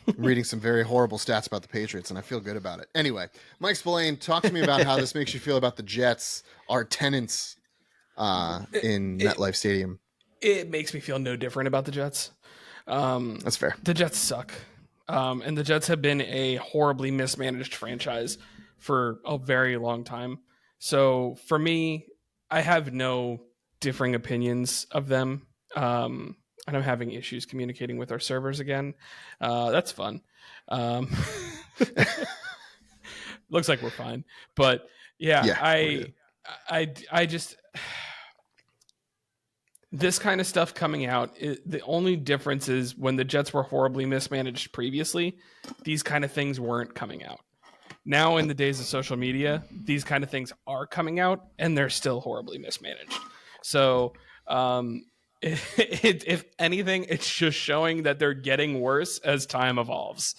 I'm reading some very horrible stats about the Patriots, and I feel good about it. Anyway, Mike Spillane, talk to me about how this makes you feel about the Jets, our tenants in MetLife Stadium. It makes me feel no different about the Jets. That's fair. The Jets suck. And the Jets have been a horribly mismanaged franchise for a very long time. So for me, I have no differing opinions of them. And I'm having issues communicating with our servers again. That's fun. Looks like we're fine. But yeah, I just this kind of stuff coming out, the only difference is when the Jets were horribly mismanaged previously, these kind of things weren't coming out. Now, in the days of social media, these kind of things are coming out, and they're still horribly mismanaged. So, if anything, it's just showing that they're getting worse as time evolves.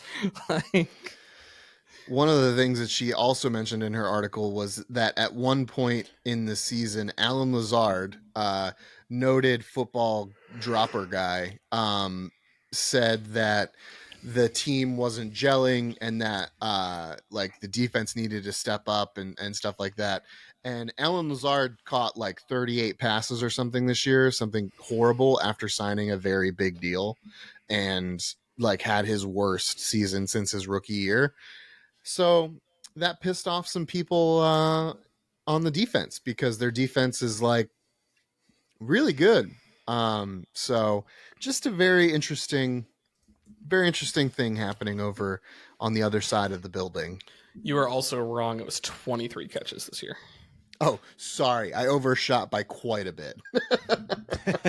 One of the things that she also mentioned in her article was that at one point in the season, Alan Lazard, noted football dropper guy, said that the team wasn't gelling and that like the defense needed to step up and stuff like that. And Alan Lazard caught like 38 passes or something this year, something horrible after signing a very big deal, and like had his worst season since his rookie year. So that pissed off some people on the defense because their defense is like really good. So just a very interesting thing happening over on the other side of the building. You were also wrong. It was 23 catches this year. Oh, sorry. I overshot by quite a bit.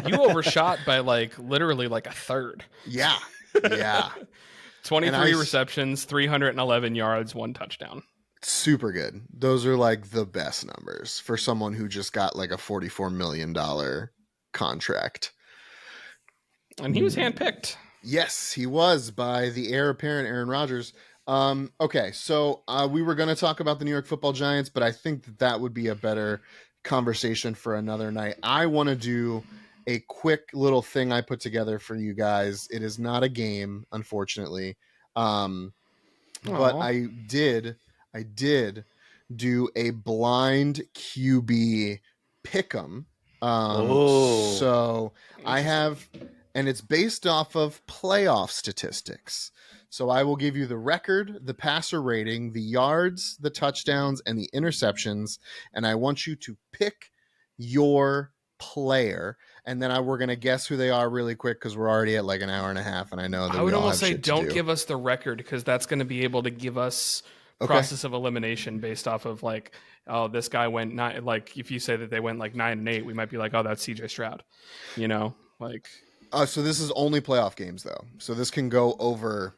You overshot by like literally like a third. Yeah. 23 receptions, 311 yards, 1 touchdown. Super good. Those are like the best numbers for someone who just got like a $44 million contract. And he was handpicked. Yes, he was, by the heir apparent Aaron Rodgers. Okay, so we were going to talk about the New York Football Giants, but I think that would be a better conversation for another night. I want to do a quick little thing I put together for you guys. It is not a game, unfortunately, but I did do a blind QB pick'em. So I have, and it's based off of playoff statistics. So I will give you the record, the passer rating, the yards, the touchdowns, and the interceptions. And I want you to pick your player. And then we're going to guess who they are really quick because we're already at like an hour and a half. And I know that I would we all almost have say shit to don't do. give us the record because that's going to be able to give us process of elimination based off of like, oh, this guy went 9. Like if you say that they went like 9-8, we might be like, oh, that's CJ Stroud, you know, like. So this is only playoff games though. So this can go over.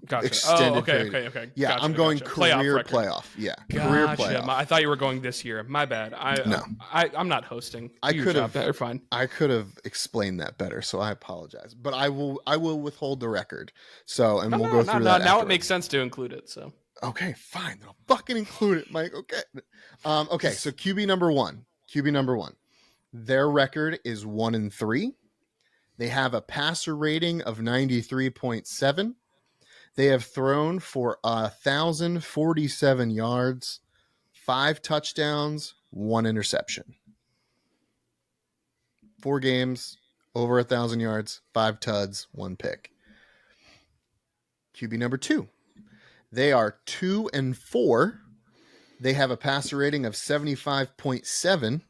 Gotcha. Extended Okay. Yeah, gotcha, I'm going gotcha. career playoff. Yeah, career Gotcha. playoff. I thought you were going this year. My bad. I'm not hosting. I could have. You're fine. I could have explained that better, so I apologize. But I will withhold the record. So, and we'll go through that. Now afterwards. it makes sense to include it. So. Okay, fine. Then I'll fucking include it, Mike. Okay. Okay. So QB number one. Their record is 1-3. They have a passer rating of 93.7. They have thrown for 1,047 yards, 5 touchdowns, 1 interception. 4 games, over 1,000 yards, 5 tuds, 1 pick. QB number 2. They are 2-4. They have a passer rating of 75.7.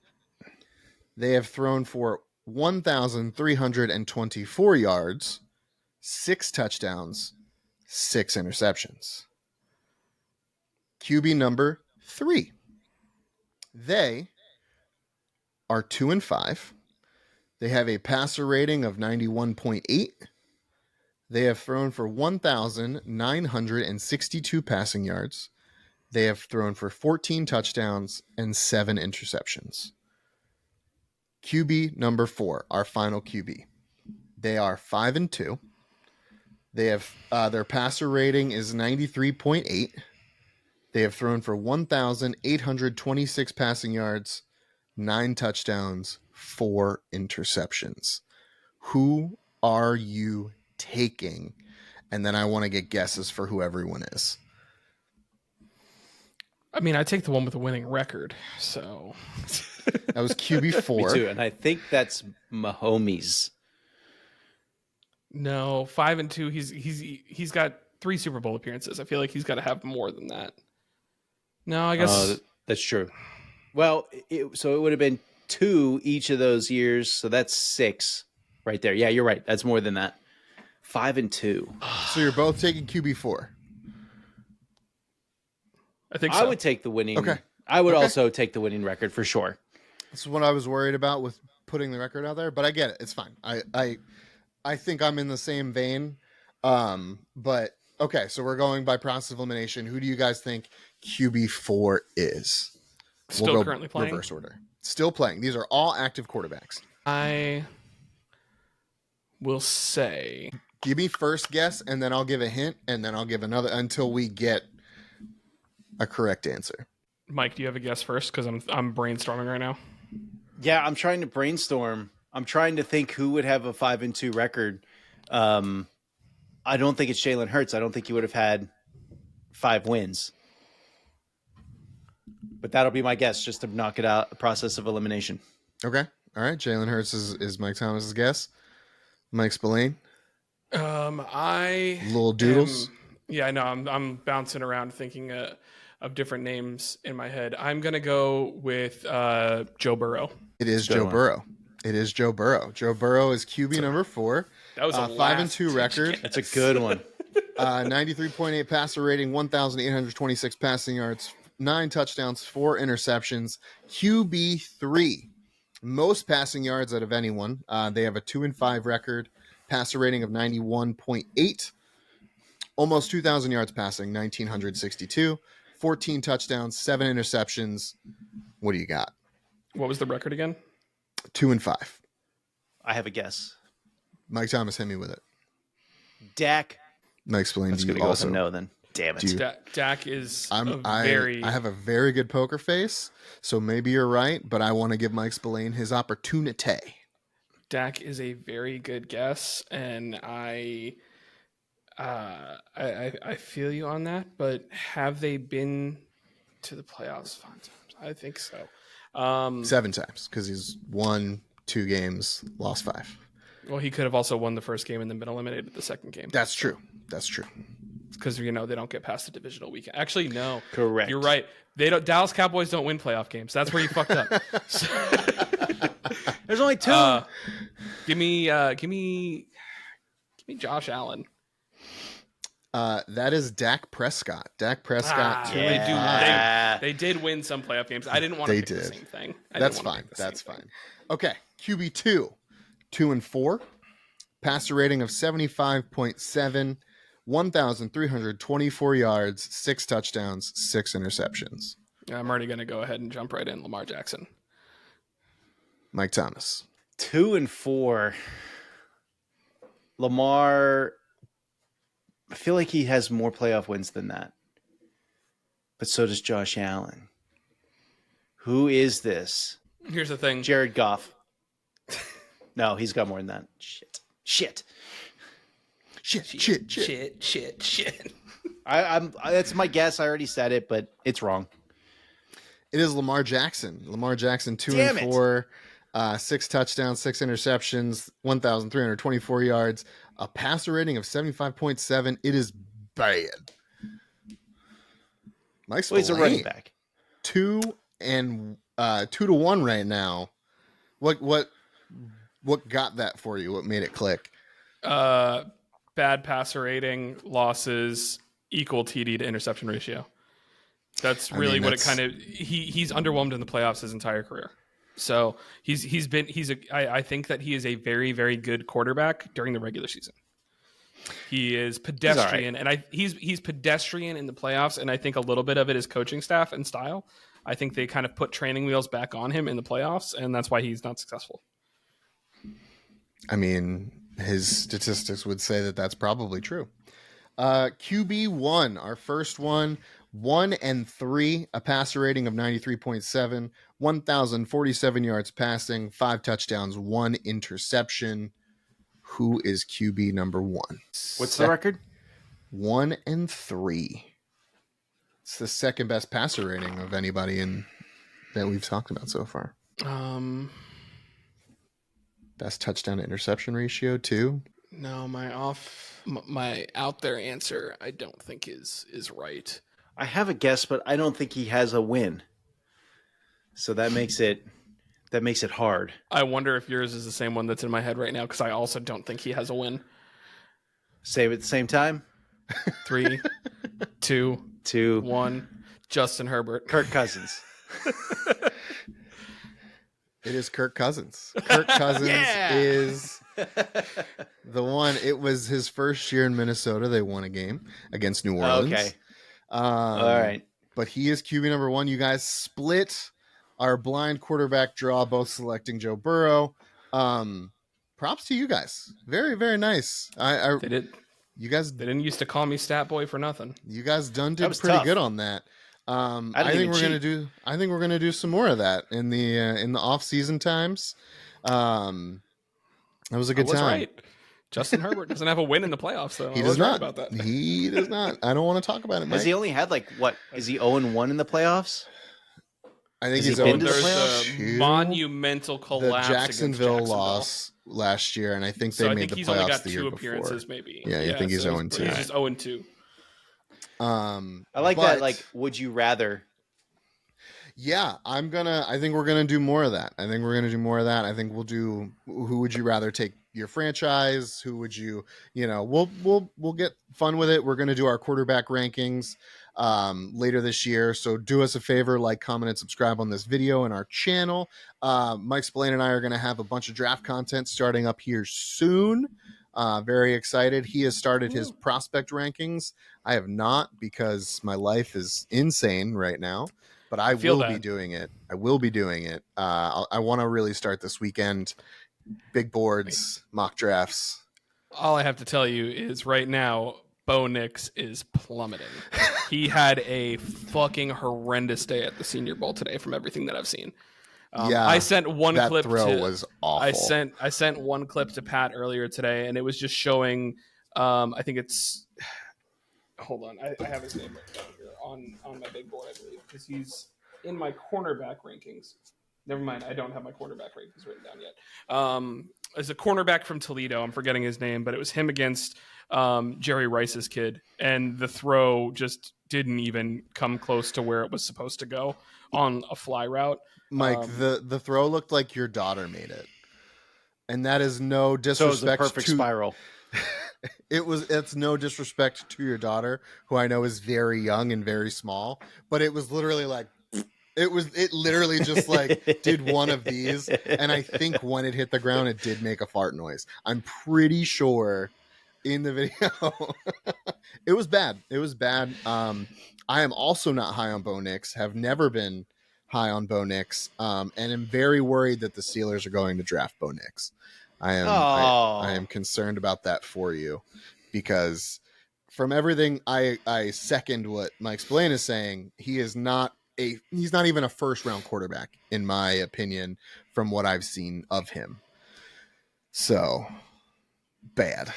They have thrown for 1,324 yards, 6 touchdowns, 6 interceptions. QB number 3. They are 2-5. They have a passer rating of 91.8. They have thrown for 1,962 passing yards. They have thrown for 14 touchdowns and 7 interceptions. QB number 4, our final QB. They are 5-2. They have their passer rating is 93.8. They have thrown for 1,826 passing yards, 9 touchdowns, 4 interceptions. Who are you taking? And then I want to get guesses for who everyone is. I mean, I take the one with a winning record. So that was QB4. Me too, and I think that's Mahomes. No, 5-2. He's got 3 Super Bowl appearances. I feel like he's got to have more than that. No, I guess that's true. Well, so it would have been 2 each of those years, so that's 6 right there. Yeah, you're right. That's more than that. 5-2. So you're both taking QB4. I think so. I would take the winning. Okay. I would also take the winning record for sure. That's what I was worried about with putting the record out there, but I get it. It's fine. I think I'm in the same vein. But okay, so we're going by process of elimination. Who do you guys think QB4 is? Still currently playing? Reverse order. Still playing. These are all active quarterbacks. I will say... Give me first guess, and then I'll give a hint, and then I'll give another until we get a correct answer. Mike, do you have a guess first? Because I'm brainstorming right now. Yeah, I'm trying to brainstorm. I'm trying to think who would have a 5-2 record. I don't think it's Jalen Hurts. I don't think he would have had 5 wins. But that'll be my guess, just to knock it out. The process of elimination. Okay. All right. Jalen Hurts is Mike Thomas's guess. Mike Spillane. Little Doodles. Yeah, I know. I'm bouncing around thinking of different names in my head. I'm gonna go with Joe Burrow. It is Joe Burrow. It is Joe Burrow. Joe Burrow is QB number 4. That was a 5-2 record. That's a good one. 93.8 passer rating, 1,826 passing yards, 9 touchdowns, 4 interceptions. QB3, most passing yards out of anyone. They have a 2-5 record, passer rating of 91.8, almost 2,000 yards passing, 1,962, 14 touchdowns, 7 interceptions. What do you got? What was the record again? 2-5. I have a guess. Mike Thomas, hit me with it. Dak. Mike, explain That's to going you to go also. with a no then. Damn it. Dak is I have a very good poker face, so maybe you're right, but I want to give Mike Spillane his opportunity. Dak is a very good guess, and I feel you on that, but have they been to the playoffs 5 times? I think so. 7 times, because he's won 2 games, lost 5. Well, he could have also won the first game and then been eliminated the second game. That's true. That's true. Because they don't get past the divisional weekend. Actually, no. Correct. You're right. Dallas Cowboys don't win playoff games. That's where you fucked up. There's only 2. Give me Josh Allen. That is Dak Prescott. Dak Prescott. They did win some playoff games. I didn't want to pick the same thing. That's fine. That's fine. Okay, QB2, 2-4, passer rating of 75.7, 1,324 yards, 6 touchdowns, 6 interceptions. I'm already going to go ahead and jump right in. Lamar Jackson. Mike Thomas. 2-4. Lamar. I feel like he has more playoff wins than that. But so does Josh Allen. Who is this? Here's the thing. Jared Goff. No, he's got more than that. Shit. That's my guess. I already said it, but it's wrong. It is Lamar Jackson. Lamar Jackson, 2-4, 6 touchdowns, 6 interceptions, 1,324 yards, a passer rating of 75.7. It is bad. Mike Spillane, he's a running back. 2-1 right now. What got that for you? What made it click? Bad passer rating, losses, equal TD to interception ratio. That's really what it kind of. He's underwhelmed in the playoffs his entire career. So I think that he is a very, very good quarterback during the regular season. He is pedestrian, and he's pedestrian in the playoffs, and I think a little bit of it is coaching staff and style. I think they kind of put training wheels back on him in the playoffs, and that's why he's not successful. I mean, his statistics would say that that's probably true. QB1, our first one, 1-3, a passer rating of 93.7, 1,047 yards passing, 5 touchdowns, 1 interception. Who is QB number 1? What's the record? 1-3. It's the second best passer rating of anybody that we've talked about so far. Best touchdown to interception ratio too. No, my out there answer I don't think is right. I have a guess, but I don't think he has a win. So that makes it hard. I wonder if yours is the same one that's in my head right now, because I also don't think he has a win. Say it at the same time. 3, 2, 1. Justin Herbert. Kirk Cousins. It is Kirk Cousins. Kirk Cousins is the one. It was his first year in Minnesota. They won a game against New Orleans. Okay. All right. But he is QB number 1. You guys split our blind quarterback draw, both selecting Joe Burrow. Props to you guys. Very, very nice. They did. You guys. They didn't used to call me stat boy for nothing. You guys did pretty tough. good on that. I think we're gonna do some more of that in the off season times. That was a good time. Right. Justin Herbert doesn't have a win in the playoffs, though. He does not. Right about that. He does not. I don't want to talk about it, Mike. Has he only had is he 0-1 in the playoffs? I think Has he's he been to the 0-2. There's a monumental collapse. The Jacksonville loss last year, and I think they made the playoffs only got the year 2 before. appearances, maybe. Yeah, I think he's 0-2. He's just 0-2. I like that. Like, would you rather? Yeah, I think we're gonna do more of that. I think we'll do. Who would you rather take your franchise? Who would you? We'll get fun with it. We're gonna do our quarterback rankings later this year. So do us a favor, like, comment, and subscribe on this video and our channel. Mike Spillane and I are gonna have a bunch of draft content starting up here soon. Very excited. He has started his prospect rankings. I have not, because my life is insane right now. But I will be doing it. I want to really start this weekend. Big boards, mock drafts. All I have to tell you is right now, Bo Nix is plummeting. He had a fucking horrendous day at the Senior Bowl today from everything that I've seen. I sent one clip. That throw was awful. I sent one clip to Pat earlier today, and it was just showing. I think it's. Hold on, I have his name right down here on my big board, I believe, because he's in my cornerback rankings. Never mind, I don't have my cornerback rankings written down yet. As a cornerback from Toledo, I'm forgetting his name, but it was him against Jerry Rice's kid, and the throw just didn't even come close to where it was supposed to go on a fly route. Mike, the throw looked like your daughter made it, and that is no disrespect. So it was a perfect spiral. It's no disrespect to your daughter, who I know is very young and very small, but it was literally like it literally just like did one of these, and I think when it hit the ground it did make a fart noise. I'm pretty sure in the video. It was bad. I am also not high on Bo Nix, have never been high on Bo Nix, and am very worried that the Steelers are going to draft Bo Nix. I am concerned about that for you, because from everything I second what Mike Spillane is saying. He's not even a first round quarterback, in my opinion, from what I've seen of him. So bad.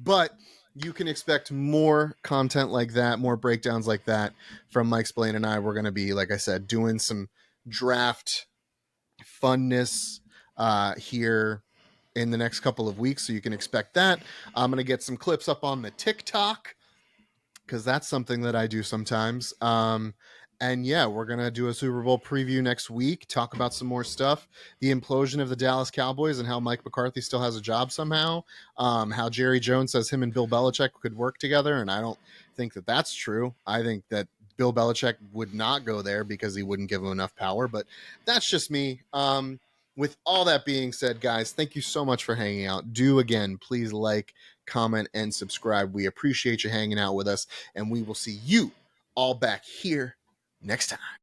But you can expect more content like that, more breakdowns like that from Mike Spillane and I. We're going to be, like I said, doing some draft funness here in the next couple of weeks, so you can expect that. I'm going to get some clips up on the TikTok, because that's something that I do sometimes. And yeah, we're going to do a Super Bowl preview next week, talk about some more stuff, the implosion of the Dallas Cowboys and how Mike McCarthy still has a job somehow, how Jerry Jones says him and Bill Belichick could work together, and I don't think that that's true. I think that Bill Belichick would not go there because he wouldn't give him enough power, but that's just me. With all that being said, guys, thank you so much for hanging out. Do, again, please like, comment, and subscribe. We appreciate you hanging out with us, and we will see you all back here next time.